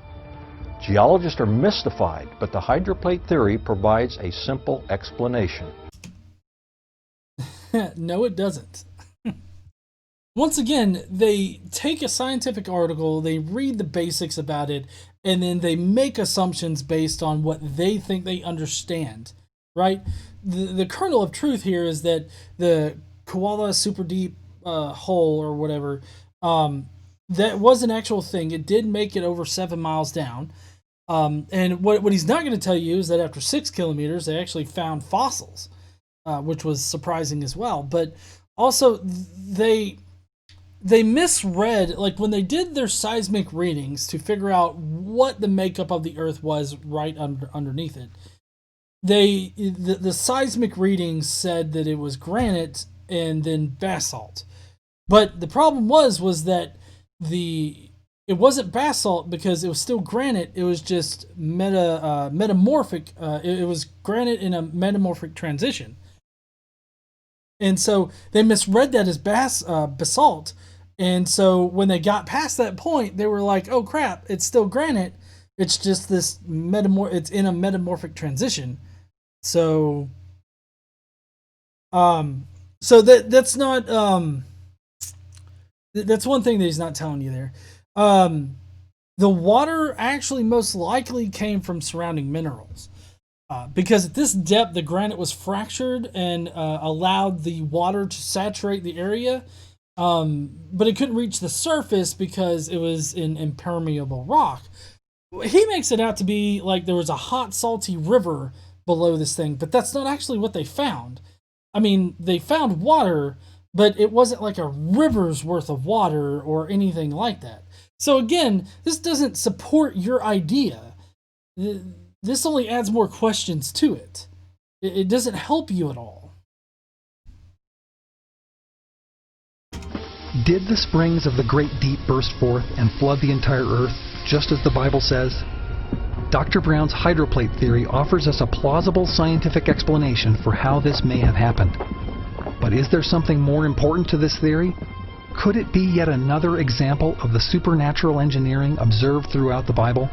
Geologists are mystified, but the hydroplate theory provides a simple explanation. No, it doesn't. Once again, they take a scientific article, they read the basics about it, and then they make assumptions based on what they think they understand, right? The kernel of truth here is that the Koala super deep hole or whatever, that was an actual thing. It did make it over 7 miles down. And what he's not going to tell you is that after 6 kilometers, they actually found fossils, which was surprising as well. But also, they misread, like when they did their seismic readings to figure out what the makeup of the Earth was right underneath it. The seismic readings said that it was granite and then basalt. But the problem was that it wasn't basalt because it was still granite. It was just metamorphic. It was granite in a metamorphic transition. And so they misread that as basalt. And so when they got past that point, they were like, "Oh crap! It's still granite. It's just this It's in a metamorphic transition." So, that's not that's one thing that he's not telling you there. The water actually most likely came from surrounding minerals. Because at this depth, the granite was fractured and allowed the water to saturate the area, but it couldn't reach the surface because it was in impermeable rock. He makes it out to be like there was a hot, salty river below this thing, but that's not actually what they found. I mean, they found water, but it wasn't like a river's worth of water or anything like that. So again, this doesn't support your idea. This only adds more questions to it. It doesn't help you at all. Did the springs of the Great Deep burst forth and flood the entire Earth, just as the Bible says? Dr. Brown's hydroplate theory offers us a plausible scientific explanation for how this may have happened. But is there something more important to this theory? Could it be yet another example of the supernatural engineering observed throughout the Bible?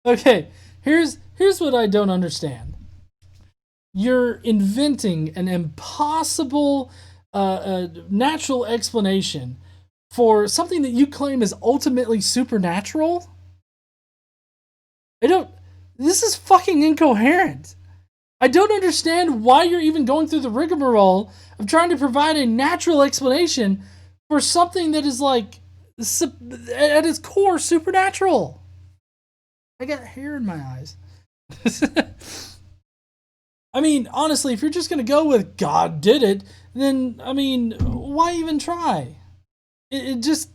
Okay, here's what I don't understand. You're inventing an impossible natural explanation for something that you claim is ultimately supernatural? This is fucking incoherent. I don't understand why you're even going through the rigmarole of trying to provide a natural explanation for something that is like, at its core, supernatural. I got hair in my eyes. I mean, honestly, if you're just going to go with God did it, then, I mean, why even try? It just...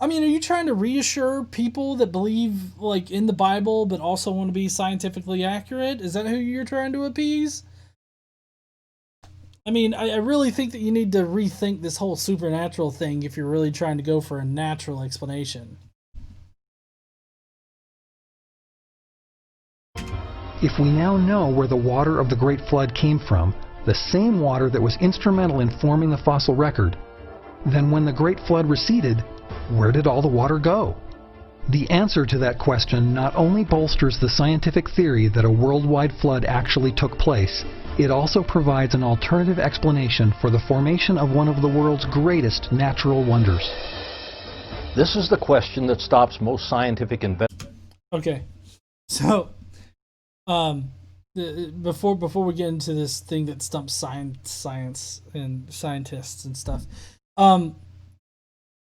I mean, are you trying to reassure people that believe, like, in the Bible, but also want to be scientifically accurate? Is that who you're trying to appease? I mean, I really think that you need to rethink this whole supernatural thing if you're really trying to go for a natural explanation. If we now know where the water of the Great Flood came from, the same water that was instrumental in forming the fossil record, then when the Great Flood receded, where did all the water go? The answer to that question not only bolsters the scientific theory that a worldwide flood actually took place, it also provides an alternative explanation for the formation of one of the world's greatest natural wonders. This is the question that stops most scientific inventors. Okay, so before we get into this thing that stumps science and scientists and stuff,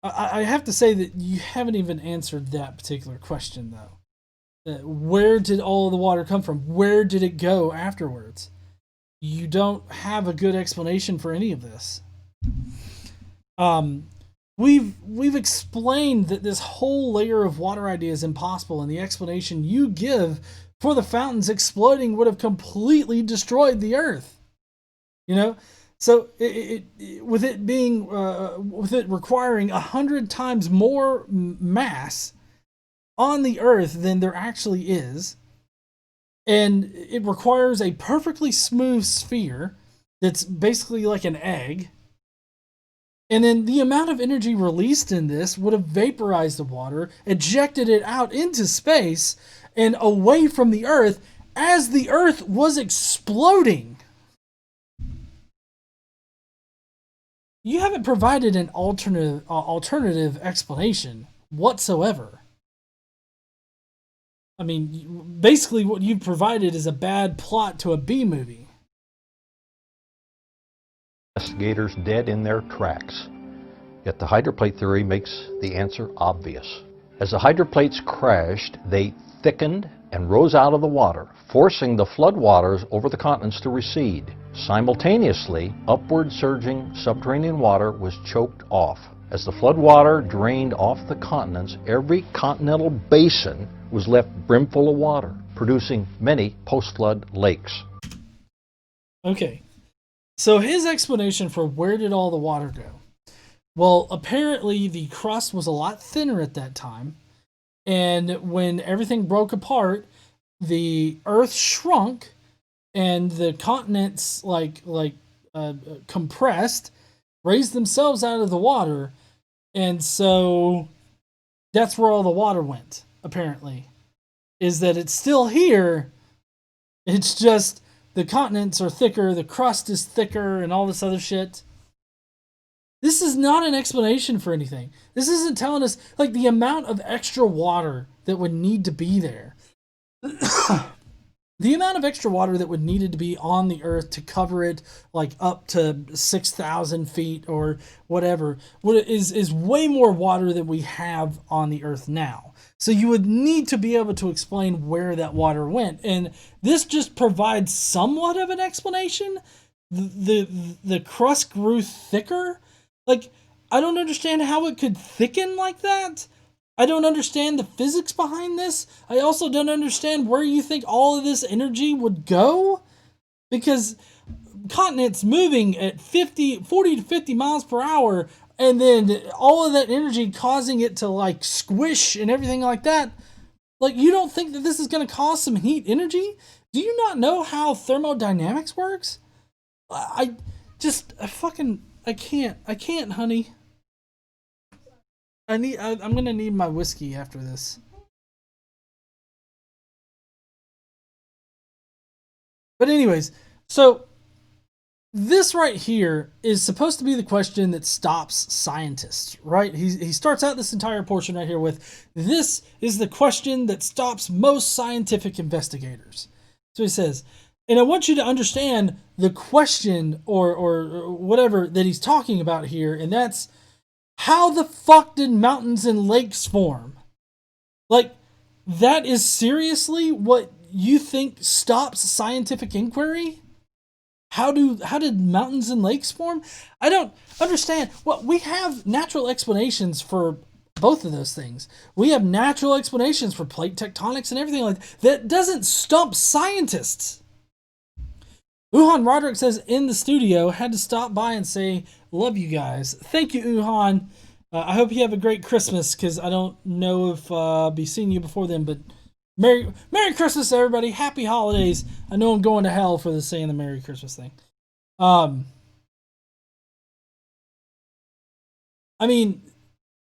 I have to say that you haven't even answered that particular question, though. Where did all the water come from? Where did it go afterwards? You don't have a good explanation for any of this. We've explained that this whole layer of water idea is impossible, and the explanation you give for the fountains exploding would have completely destroyed the Earth. You know? So with it being with it requiring 100 times more mass on the Earth than there actually is, and it requires a perfectly smooth sphere that's basically like an egg, and then the amount of energy released in this would have vaporized the water, ejected it out into space and away from the Earth as the Earth was exploding. You haven't provided an alternative explanation whatsoever. I mean, basically what you've provided is a bad plot to a B movie. Investigators dead in their tracks. Yet the hydroplate theory makes the answer obvious. As the hydroplates crashed, they thickened and rose out of the water, forcing the floodwaters over the continents to recede. Simultaneously, upward surging subterranean water was choked off. As the floodwater drained off the continents, every continental basin was left brimful of water, producing many post-flood lakes. Okay, so his explanation for where did all the water go? Well, apparently the crust was a lot thinner at that time, and when everything broke apart, the Earth shrunk, and the continents compressed, raised themselves out of the water, and so that's where all the water went. Apparently, is that it's still here. It's just the continents are thicker, the crust is thicker, and all this other shit. This is not an explanation for anything. This isn't telling us like the amount of extra water that would need to be there. The amount of extra water that would needed to be on the Earth to cover it like up to 6,000 feet or whatever is way more water than we have on the Earth now. So you would need to be able to explain where that water went. And this just provides somewhat of an explanation. The crust grew thicker. Like, I don't understand how it could thicken like that. I don't understand the physics behind this. I also don't understand where you think all of this energy would go. Because continents moving at 40 to 50 miles per hour, and then all of that energy causing it to like squish and everything like that. Like, you don't think that this is going to cause some heat energy? Do you not know how thermodynamics works? I can't, honey. I'm gonna need my whiskey after this. But anyways, so this right here is supposed to be the question that stops scientists, right? He starts out this entire portion right here with, this is the question that stops most scientific investigators. So he says, and I want you to understand the question or whatever that he's talking about here, and that's, how the fuck did mountains and lakes form? Like, that is seriously what you think stops scientific inquiry? How did mountains and lakes form? I don't understand. Well, we have natural explanations for both of those things. We have natural explanations for plate tectonics and everything like that. That doesn't stump scientists. Uhan Roderick says, in the studio, had to stop by and say, love you guys. Thank you, Uhan. I hope you have a great Christmas, because I don't know if I'll be seeing you before then, but Merry Christmas, everybody. Happy holidays. I know I'm going to hell for the saying the Merry Christmas thing. I mean,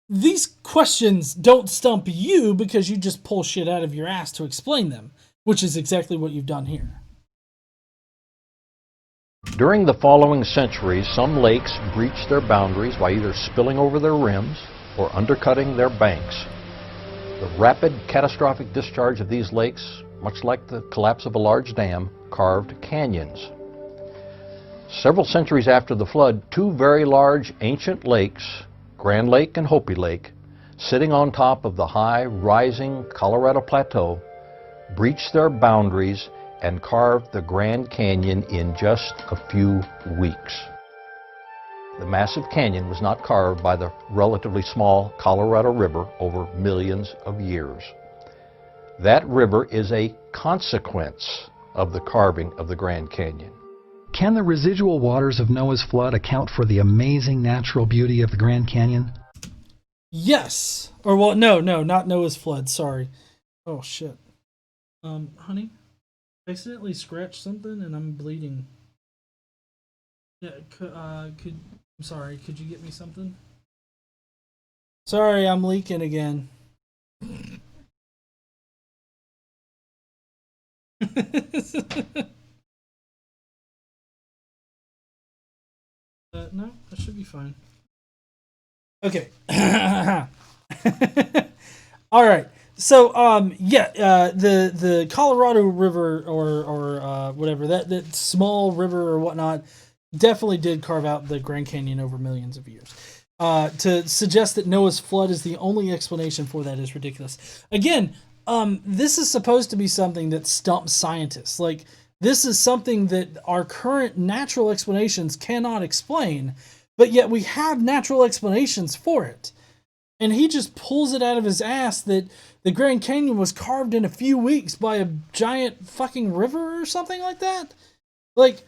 these questions don't stump you because you just pull shit out of your ass to explain them, which is exactly what you've done here. During the following centuries, some lakes breached their boundaries by either spilling over their rims or undercutting their banks. The rapid, catastrophic discharge of these lakes, much like the collapse of a large dam, carved canyons. Several centuries after the flood, two very large ancient lakes, Grand Lake and Hopi Lake, sitting on top of the high, rising Colorado Plateau, breached their boundaries and carved the Grand Canyon in just a few weeks. The massive canyon was not carved by the relatively small Colorado River over millions of years. That river is a consequence of the carving of the Grand Canyon. Can the residual waters of Noah's flood account for the amazing natural beauty of the Grand Canyon? Yes. Or, well, no, not Noah's flood. Sorry. Oh, shit. Honey, I accidentally scratched something and I'm bleeding. Yeah, I'm sorry, could you get me something? Sorry, I'm leaking again. No, that should be fine. Okay. All right. So, the Colorado River or whatever, that small river or whatnot definitely did carve out the Grand Canyon over millions of years. To suggest that Noah's flood is the only explanation for that is ridiculous. Again, this is supposed to be something that stumps scientists. Like, this is something that our current natural explanations cannot explain, but yet we have natural explanations for it. And he just pulls it out of his ass that the Grand Canyon was carved in a few weeks by a giant fucking river or something like that. Like,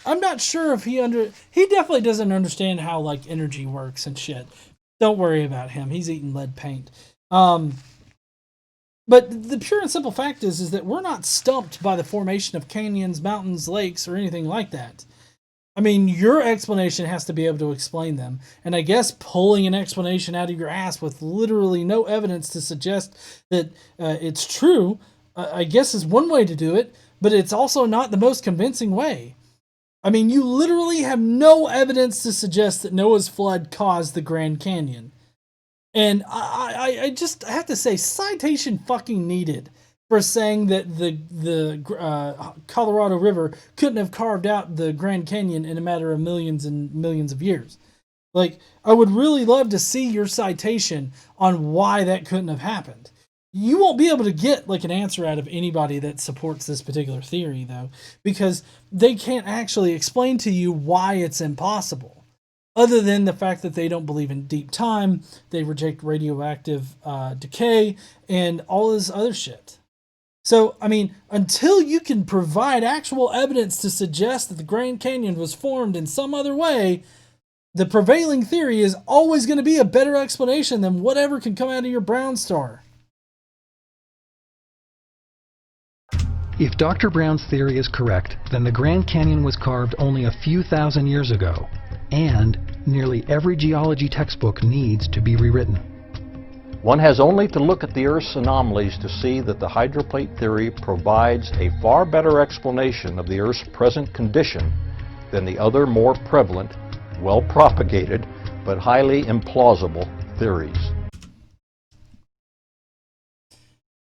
I'm not sure if he definitely doesn't understand how, like, energy works and shit. Don't worry about him. He's eating lead paint. But the pure and simple fact is that we're not stumped by the formation of canyons, mountains, lakes, or anything like that. I mean, your explanation has to be able to explain them. And I guess pulling an explanation out of your ass with literally no evidence to suggest that it's true, I guess is one way to do it, but it's also not the most convincing way. I mean, you literally have no evidence to suggest that Noah's flood caused the Grand Canyon. And I just have to say, citation fucking needed for saying that the Colorado River couldn't have carved out the Grand Canyon in a matter of millions and millions of years. Like, I would really love to see your citation on why that couldn't have happened. You won't be able to get, like, an answer out of anybody that supports this particular theory, though, because they can't actually explain to you why it's impossible. Other than the fact that they don't believe in deep time, they reject radioactive decay, and all this other shit. So, I mean, until you can provide actual evidence to suggest that the Grand Canyon was formed in some other way, the prevailing theory is always going to be a better explanation than whatever can come out of your brown star. If Dr. Brown's theory is correct, then the Grand Canyon was carved only a few thousand years ago, and nearly every geology textbook needs to be rewritten. One has only to look at the Earth's anomalies to see that the hydroplate theory provides a far better explanation of the Earth's present condition than the other more prevalent, well-propagated, but highly implausible theories.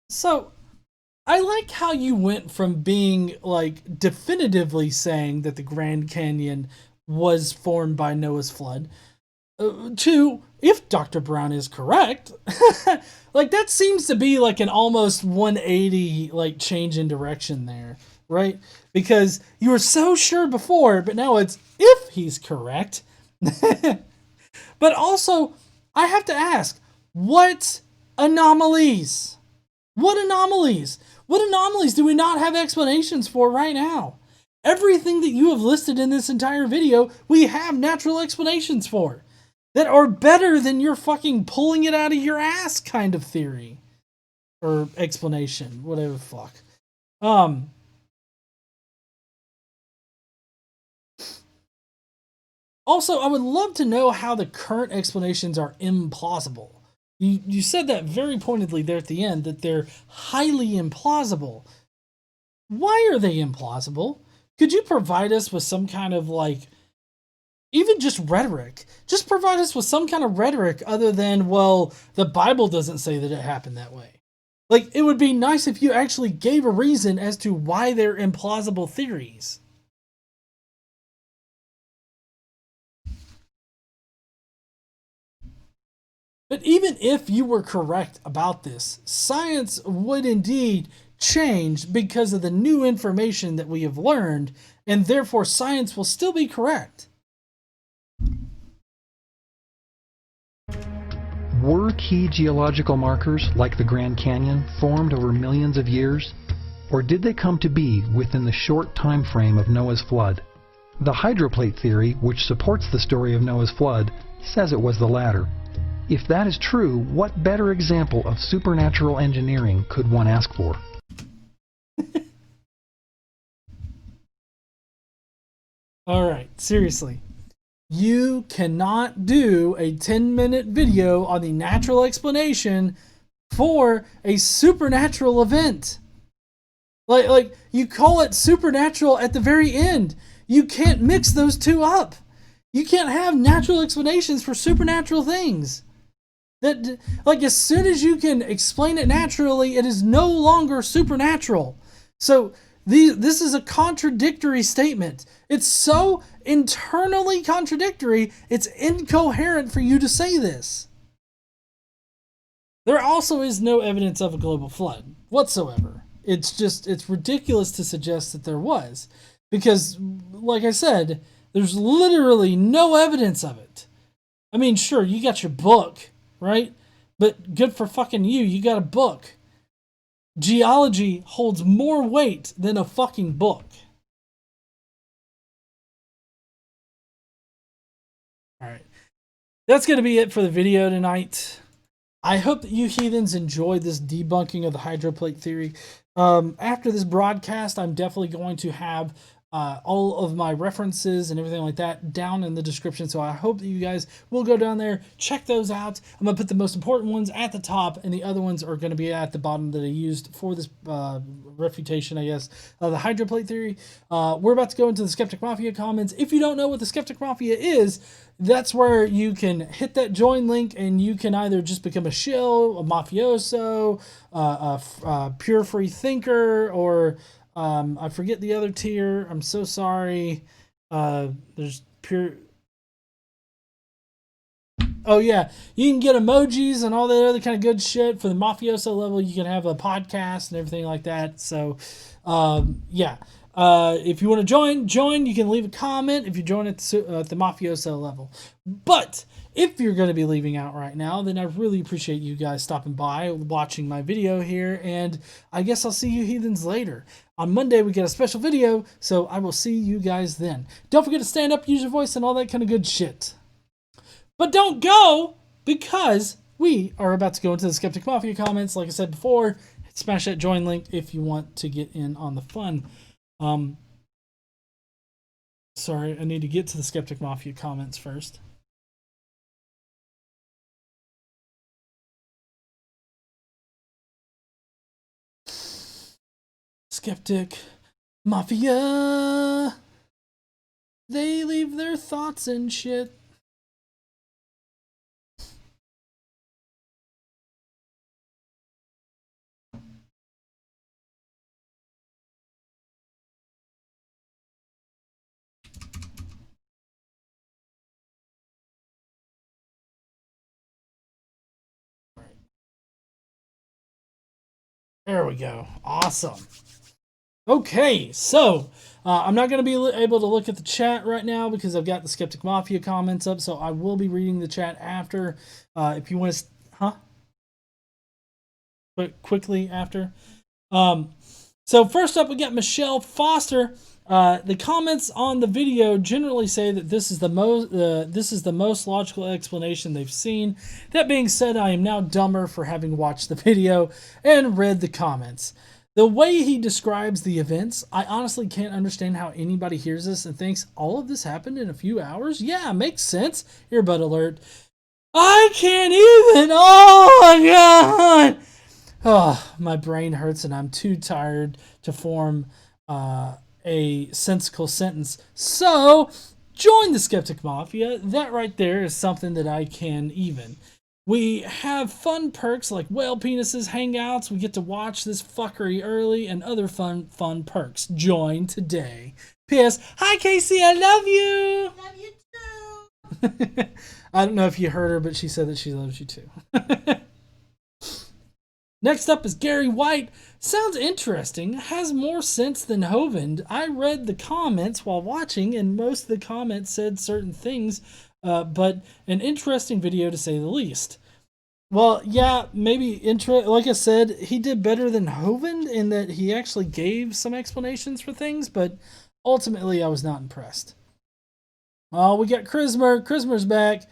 So, I like how you went from being, like, definitively saying that the Grand Canyon was formed by Noah's flood to, if Dr. Brown is correct, like, that seems to be like an almost 180, like, change in direction there, right? Because you were so sure before, but now it's if he's correct. But also, I have to ask, what anomalies? What anomalies? What anomalies do we not have explanations for right now? Everything that you have listed in this entire video, we have natural explanations for that are better than your fucking pulling it out of your ass kind of theory or explanation, whatever the fuck. Also, I would love to know how the current explanations are implausible. You said that very pointedly there at the end, that they're highly implausible. Why are they implausible? Could you provide us with some kind of, like, even just rhetoric? Just provide us with some kind of rhetoric other than, well, the Bible doesn't say that it happened that way. Like, it would be nice if you actually gave a reason as to why they're implausible theories. But even if you were correct about this, science would indeed change because of the new information that we have learned, and therefore science will still be correct. Were key geological markers, like the Grand Canyon, formed over millions of years? Or did they come to be within the short time frame of Noah's flood? The hydroplate theory, which supports the story of Noah's flood, says it was the latter. If that is true, what better example of supernatural engineering could one ask for? All right, seriously. You cannot do a 10-minute video on the natural explanation for a supernatural event. Like you call it supernatural at the very end. You can't mix those two up. You can't have natural explanations for supernatural things. That, like, as soon as you can explain it naturally, it is no longer supernatural. So this is a contradictory statement. It's so internally contradictory, it's incoherent for you to say this. There also is no evidence of a global flood whatsoever. It's ridiculous to suggest that there was. Because, like I said, there's literally no evidence of it. I mean, sure, you got your book, right? But good for fucking you, you got a book. Geology holds more weight than a fucking book. Alright. That's going to be it for the video tonight. I hope that you heathens enjoyed this debunking of the hydroplate theory. After this broadcast, I'm definitely going to have all of my references and everything like that down in the description. So I hope that you guys will go down there, check those out. I'm going to put the most important ones at the top, and the other ones are going to be at the bottom that I used for this refutation, I guess, the hydroplate theory. We're about to go into the Skeptic Mafia comments. If you don't know what the Skeptic Mafia is, that's where you can hit that join link and you can either just become a shill, a mafioso, a pure free thinker, or I forget the other tier. I'm so sorry. There's pure. Oh yeah, you can get emojis and all that other kind of good shit for the mafioso level. You can have a podcast and everything like that. So, yeah. If you want to join. You can leave a comment if you join at the mafioso level. But if you're going to be leaving out right now, then I really appreciate you guys stopping by, watching my video here, and I guess I'll see you heathens later. On Monday, we get a special video, so I will see you guys then. Don't forget to stand up, use your voice, and all that kind of good shit. But don't go, because we are about to go into the Skeptic Mafia comments. Like I said before, smash that join link if you want to get in on the fun. Sorry, I need to get to the Skeptic Mafia comments first. Skeptic Mafia. They leave their thoughts and shit. There we go. Awesome. Okay, so I'm not going to be able to look at the chat right now because I've got the Skeptic Mafia comments up, so I will be reading the chat after. If you want to... Quickly after. So first up, we got Michelle Foster. The comments on the video generally say that this is the most logical explanation they've seen. That being said, I am now dumber for having watched the video and read the comments. The way he describes the events, I honestly can't understand how anybody hears this and thinks all of this happened in a few hours. Yeah, makes sense. Earbud alert. I can't even. Oh my god. Oh, my brain hurts and I'm too tired to form a sensical sentence. So, join the Skeptic Mafia. That right there is something that I can even. We have fun perks like whale penises, hangouts. We get to watch this fuckery early and other fun perks. Join today. P.S. Hi, Casey. I love you. Love you too. I don't know if you heard her, but she said that she loves you too. Next up is Gary White. Sounds interesting. Has more sense than Hovend. I read the comments while watching, and most of the comments said certain things, but an interesting video to say the least. Well, yeah, maybe like I said, he did better than Hovend in that he actually gave some explanations for things, but ultimately I was not impressed. Oh, we got Chrismer. Chrismer's back.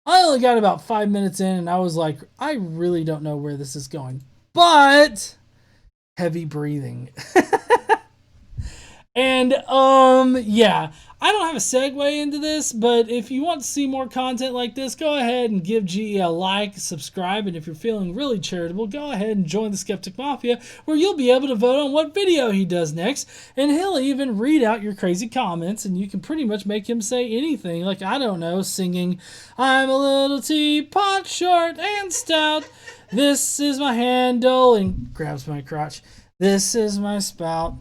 I only got about 5 minutes in, and I was like, I really don't know where this is going. But heavy breathing. And yeah, I don't have a segue into this, but if you want to see more content like this, go ahead and give GE a like, subscribe, and if you're feeling really charitable, go ahead and join the Skeptic Mafia, where you'll be able to vote on what video he does next, and he'll even read out your crazy comments, and you can pretty much make him say anything, like, I don't know, singing, I'm a little teapot, short and stout, this is my handle, and grabs my crotch, this is my spout.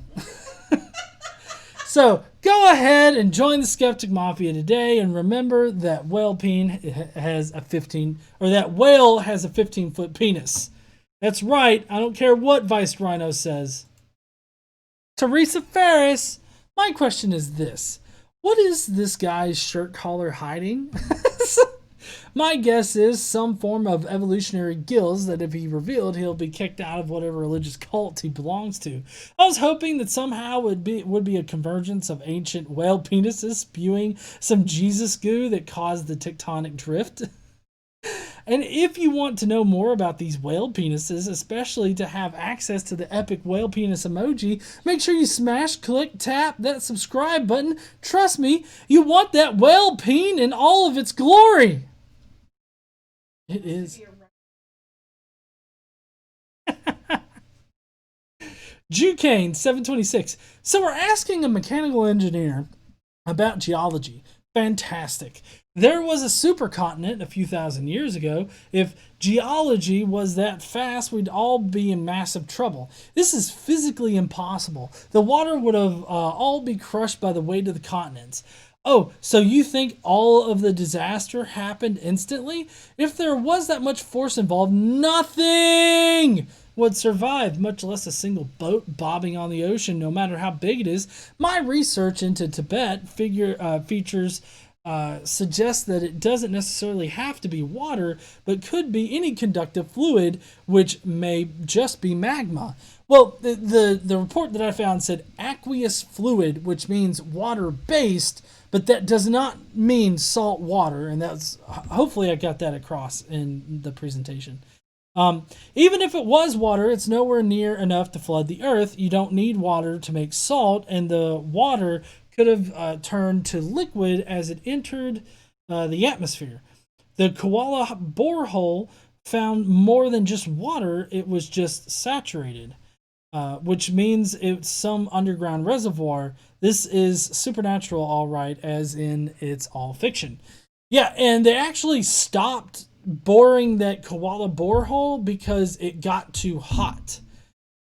So go ahead and join the Skeptic Mafia today, and remember that whale has a 15-foot penis. That's right. I don't care what Vice Rhino says. Teresa Ferris, my question is this: what is this guy's shirt collar hiding? My guess is some form of evolutionary gills that if he revealed, he'll be kicked out of whatever religious cult he belongs to. I was hoping that somehow would be a convergence of ancient whale penises spewing some Jesus goo that caused the tectonic drift. And if you want to know more about these whale penises, especially to have access to the epic whale penis emoji, make sure you smash, click, tap that subscribe button. Trust me, you want that whale peen in all of its glory. It is. Jukane 726. So we're asking a mechanical engineer about geology. Fantastic. There was a supercontinent a few thousand years ago. If geology was that fast, we'd all be in massive trouble. This is physically impossible. The water would have all be crushed by the weight of the continents. Oh, so you think all of the disaster happened instantly? If there was that much force involved, nothing would survive, much less a single boat bobbing on the ocean, no matter how big it is. My research into Tibet features suggests that it doesn't necessarily have to be water, but could be any conductive fluid, which may just be magma. Well, the report that I found said aqueous fluid, which means water-based, but that does not mean salt water, and that's hopefully I got that across in the presentation. Even if it was water, it's nowhere near enough to flood the earth. You don't need water to make salt, and the water could have turned to liquid as it entered the atmosphere. The Koala borehole found more than just water, it was just saturated. Which means it's some underground reservoir. This is supernatural, all right, as in it's all fiction. Yeah, and they actually stopped boring that Koala borehole because it got too hot.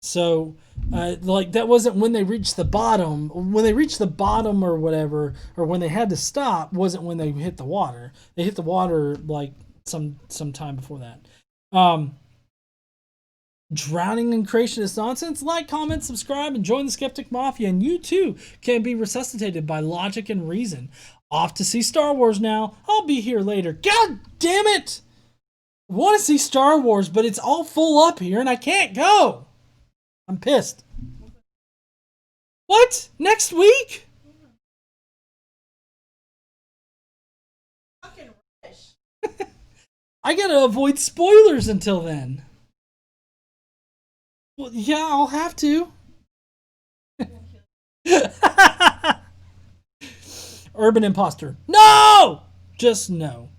So, like, that wasn't when they reached the bottom. When they reached the bottom or whatever, or when they had to stop, wasn't when they hit the water. They hit the water, like, some time before that. Drowning in creationist nonsense? Like, comment, subscribe, and join the Skeptic Mafia, and you too can be resuscitated by logic and reason. Off to see Star Wars now. I'll be here later. God damn it! I want to see Star Wars, but it's all full up here and I can't go. I'm pissed. What? Next week? Fucking rush. I gotta avoid spoilers until then. Well, yeah, I'll have to. Urban imposter. No! Just no.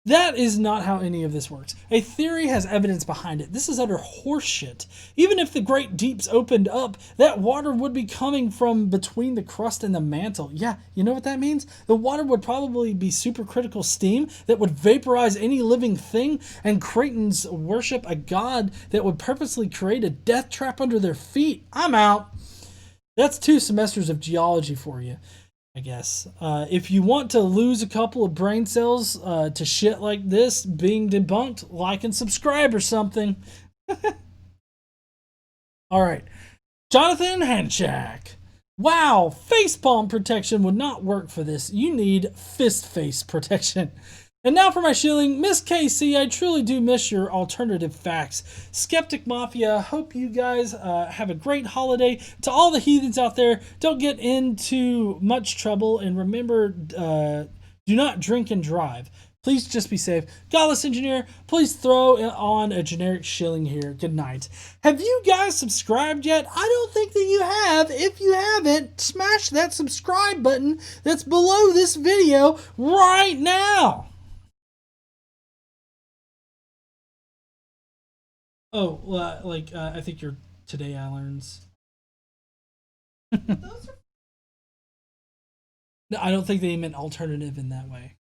That is not how any of this works. A theory has evidence behind it. This is utter horseshit. Even if the great deeps opened up, that water would be coming from between the crust and the mantle. Yeah, you know what that means? The water would probably be supercritical steam that would vaporize any living thing, and Cretans worship a god that would purposely create a death trap under their feet. I'm out. That's 2 semesters of geology for you, I guess. If you want to lose a couple of brain cells to shit like this being debunked, like and subscribe or something. All right. Jonathan Hanchak. Wow, facepalm protection would not work for this. You need fist face protection. And now for my shilling. Miss KC, I truly do miss your alternative facts. Skeptic Mafia, hope you guys have a great holiday. To all the heathens out there, don't get into much trouble. And remember, do Do not drink and drive. Please just be safe. Godless Engineer, please throw on a generic shilling here. Good night. Have you guys subscribed yet? I don't think that you have. If you haven't, smash that subscribe button that's below this video right now. Oh, I think you're Today I Learns. Those are No, I don't think they meant alternative in that way.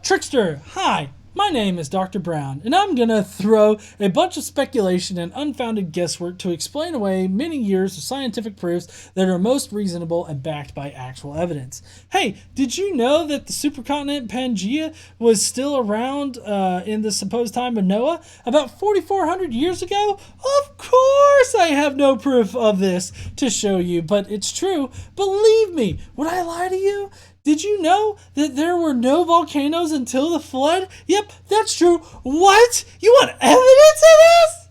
Trickster, hi. My name is Dr. Brown, and I'm gonna throw a bunch of speculation and unfounded guesswork to explain away many years of scientific proofs that are most reasonable and backed by actual evidence. Hey, did you know that the supercontinent Pangaea was still around in the supposed time of Noah about 4,400 years ago? Of course I have no proof of this to show you, but it's true. Believe me, would I lie to you? Did you know that there were no volcanoes until the flood? Yep, that's true. What? You want evidence of this?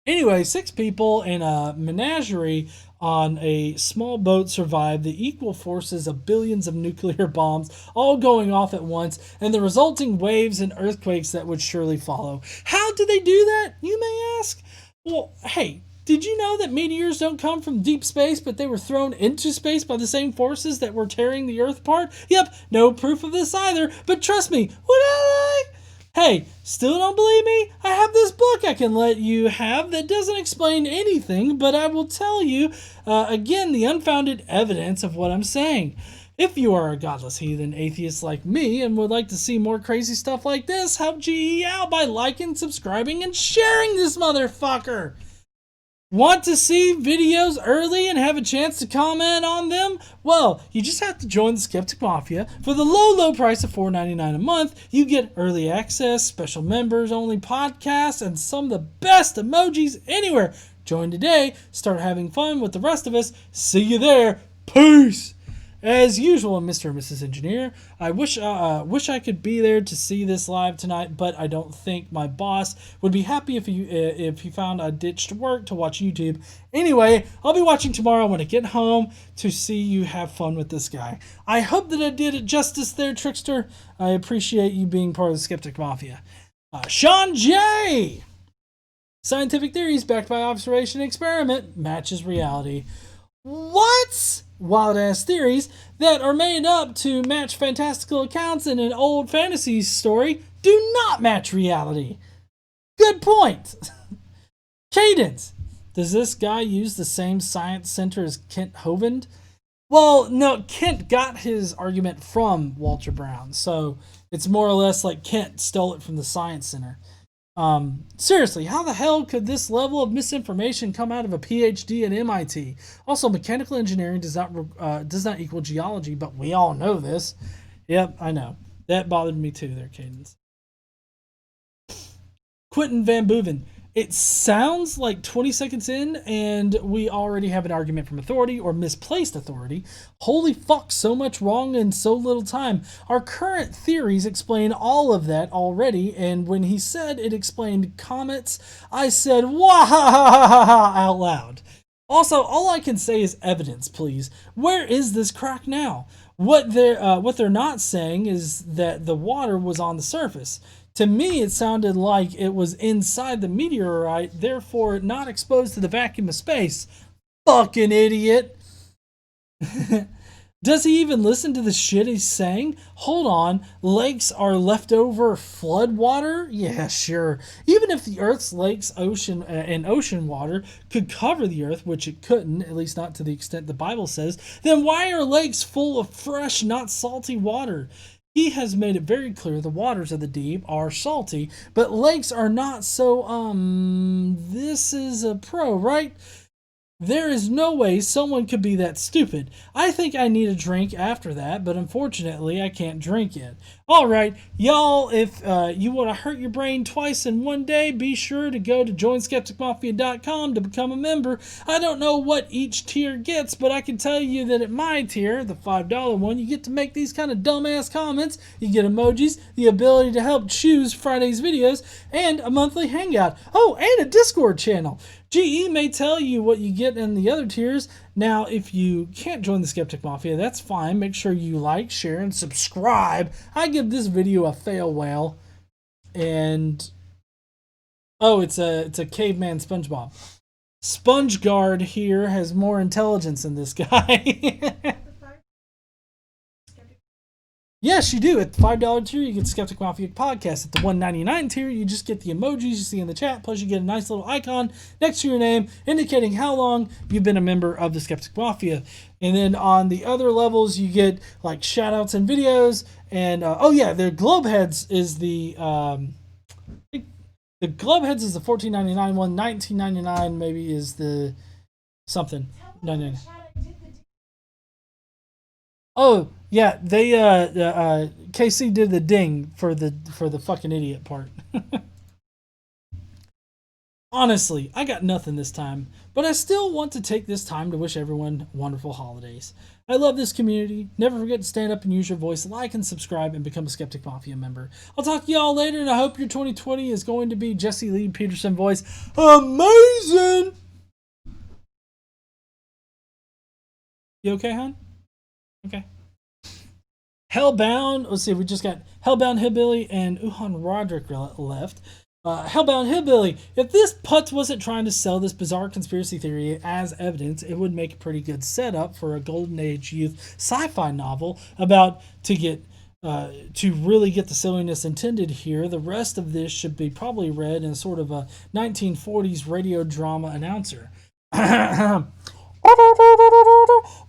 Anyway, 6 people in a menagerie on a small boat survived the equal forces of billions of nuclear bombs all going off at once and the resulting waves and earthquakes that would surely follow. How did they do that, you may ask? Well, hey, did you know that meteors don't come from deep space, but they were thrown into space by the same forces that were tearing the Earth apart? Yep, no proof of this either, but trust me, would I lie? Hey, still don't believe me? I have this book I can let you have that doesn't explain anything, but I will tell you, again, the unfounded evidence of what I'm saying. If you are a godless heathen atheist like me and would like to see more crazy stuff like this, help GE out by liking, subscribing, and sharing this motherfucker. Want to see videos early and have a chance to comment on them? Well, you just have to join the Skeptic Mafia. For the low price of $4.99 a month, you get early access, special members only podcasts, and some of the best emojis anywhere. Join today, start having fun with the rest of us. See you there. Peace. As usual, Mr. and Mrs. Engineer, I wish I could be there to see this live tonight, but I don't think my boss would be happy if he found I ditched work to watch YouTube. Anyway, I'll be watching tomorrow when I get home to see you have fun with this guy. I hope that I did it justice there, Trickster. I appreciate you being part of the Skeptic Mafia. Sean J. Scientific theories backed by observation and experiment matches reality. What? Wild-ass theories that are made up to match fantastical accounts in an old fantasy story do not match reality. Good point. Cadence. Does this guy use the same science center as Kent Hovind? Well, no, Kent got his argument from Walter Brown, so it's more or less like Kent stole it from the science center. Seriously, how the hell could this level of misinformation come out of a PhD at MIT? Also, mechanical engineering does not equal geology, but we all know this. Yep, I know. That bothered me too there, Cadence. Quentin Van Boeven. It sounds like 20 seconds in and we already have an argument from authority or misplaced authority. Holy fuck, so much wrong in so little time. Our current theories explain all of that already, and when he said it explained comets, I said wah out loud. Also, all I can say is evidence, please. Where is this crack now? What they're not saying is that the water was on the surface. To me, it sounded like it was inside the meteorite, therefore not exposed to the vacuum of space. Fucking idiot. Does he even listen to the shit he's saying? Hold on, lakes are leftover flood water? Yeah, sure. Even if the Earth's lakes, ocean, and ocean water could cover the Earth, which it couldn't, at least not to the extent the Bible says, then why are lakes full of fresh, not salty water? He has made it very clear the waters of the deep are salty, but lakes are not, so, this is a pro, right? There is no way someone could be that stupid. I think I need a drink after that, but unfortunately I can't drink yet. Alright, y'all, if you want to hurt your brain twice in one day, be sure to go to joinskepticmafia.com to become a member. I don't know what each tier gets, but I can tell you that at my tier, the $5 one, you get to make these kind of dumbass comments, you get emojis, the ability to help choose Friday's videos, and a monthly hangout. Oh, and a Discord channel. GE may tell you what you get in the other tiers. Now, if you can't join the Skeptic Mafia, that's fine. Make sure you like, share, and subscribe. I give this video a fail whale. And oh, it's a caveman SpongeBob. Sponge Guard here has more intelligence than this guy. Yes, you do. At the $5 tier, you get Skeptic Mafia podcast. At the $1.99 tier, you just get the emojis you see in the chat. Plus, you get a nice little icon next to your name indicating how long you've been a member of the Skeptic Mafia. And then on the other levels, you get like shout outs and videos. And oh yeah, the Globeheads is the Globeheads is the $14.99 one. $19.99 maybe is the something. No. Oh yeah, they KC did the ding for the fucking idiot part. Honestly, I got nothing this time, but I still want to take this time to wish everyone wonderful holidays. I love this community. Never forget to stand up and use your voice, like and subscribe, and become a Skeptic Mafia member. I'll talk to y'all later, and I hope your 2020 is going to be Jesse Lee Peterson voice amazing. You okay, hon? Okay. Hellbound, let's see, we just got Hellbound Hillbilly and Uhan Roderick left. Hellbound Hillbilly, if this putz wasn't trying to sell this bizarre conspiracy theory as evidence, it would make a pretty good setup for a golden age youth sci-fi novel about to really get the silliness intended here. The rest of this should be probably read in sort of a 1940s radio drama announcer.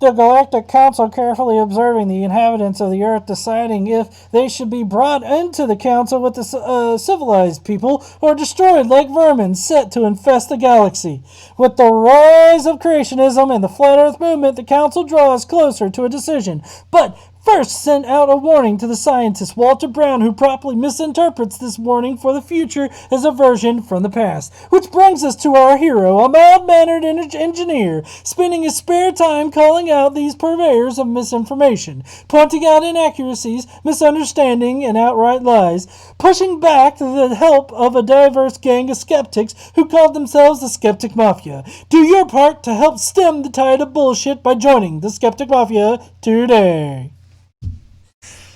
The Galactic Council carefully observing the inhabitants of the Earth, deciding if they should be brought into the Council with the civilized people or destroyed like vermin set to infest the galaxy. With the rise of creationism and the Flat Earth movement, the Council draws closer to a decision, but first sent out a warning to the scientist Walter Brown, who promptly misinterprets this warning for the future as a version from the past. Which brings us to our hero, a mild-mannered engineer, spending his spare time calling out these purveyors of misinformation, pointing out inaccuracies, misunderstanding, and outright lies, pushing back the help of a diverse gang of skeptics who called themselves the Skeptic Mafia. Do your part to help stem the tide of bullshit by joining the Skeptic Mafia today.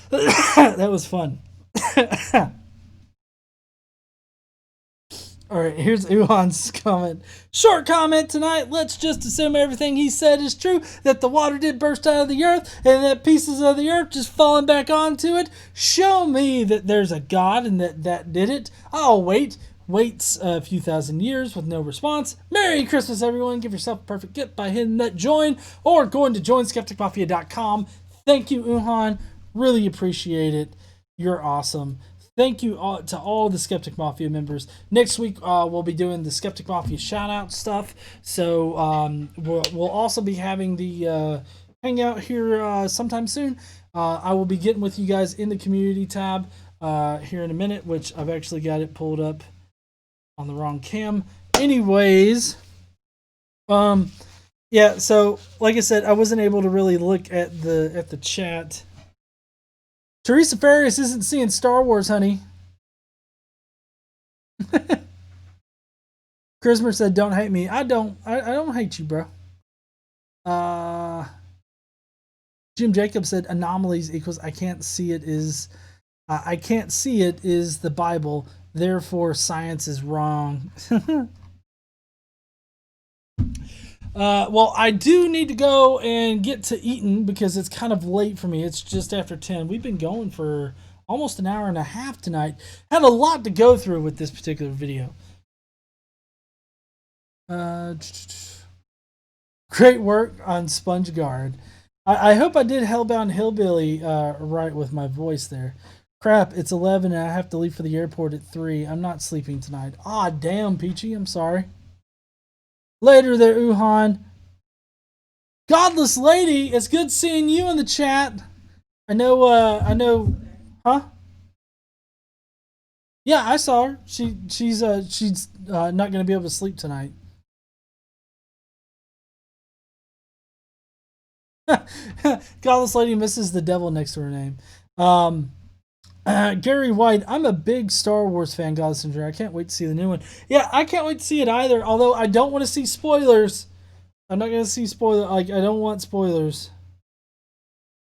That was fun. Alright, here's Uhan's comment. Short comment tonight. Let's just assume everything he said is true, that the water did burst out of the earth, and that pieces of the earth just falling back onto it. Show me that there's a God and that did it. I'll wait. Waits a few thousand years with no response. Merry Christmas, everyone. Give yourself a perfect gift by hitting that join or going to joinskepticmafia.com. Thank you, Uhan. Really appreciate it. You're awesome. Thank you to all the Skeptic Mafia members. Next week, we'll be doing the Skeptic Mafia shout-out stuff. So we'll also be having the hangout here sometime soon. I will be getting with you guys in the community tab here in a minute, which I've actually got it pulled up on the wrong cam. Anyways, yeah, so like I said, I wasn't able to really look at the chat. Teresa Farias isn't seeing Star Wars, honey. Christmas said, "Don't hate me." I don't hate you, bro. Jim Jacobs said, "Anomalies equals I can't see it is the Bible. Therefore, science is wrong." Well, I do need to go and get to eating because it's kind of late for me. It's just after 10. We've been going for almost an hour and a half tonight. Had a lot to go through with this particular video. Great work on Sponge Guard. I hope I did Hellbound Hillbilly right with my voice there. Crap, it's 11 and I have to leave for the airport at 3. I'm not sleeping tonight. Ah, damn, Peachy. I'm sorry. Later there, Uhan. Godless Lady, it's good seeing you in the chat. I know, huh? Yeah, I saw her. She's not going to be able to sleep tonight. Godless Lady misses the devil next to her name. Gary White, I'm a big Star Wars fan, Godless and Dre. I can't wait to see the new one. Yeah, I can't wait to see it either, although I don't want to see spoilers. I'm not going to see spoilers. Like, I don't want spoilers.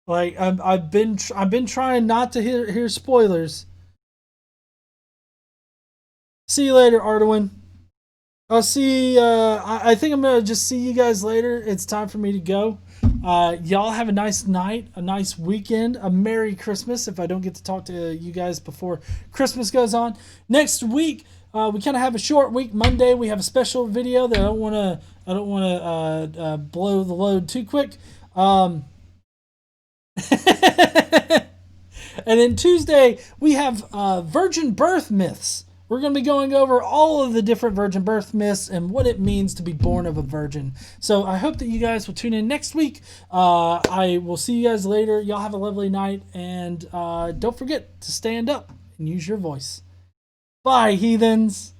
Like, I've been trying not to hear spoilers. See you later, Arduin. I'll see. I think I'm gonna just see you guys later. It's time for me to go. Y'all have a nice night, a nice weekend, a Merry Christmas. If I don't get to talk to you guys before Christmas goes on, next week we kind of have a short week. Monday we have a special video that I don't want to blow the load too quick. And then Tuesday we have virgin birth myths. We're going to be going over all of the different virgin birth myths and what it means to be born of a virgin. So I hope that you guys will tune in next week. I will see you guys later. Y'all have a lovely night. And don't forget to stand up and use your voice. Bye, heathens.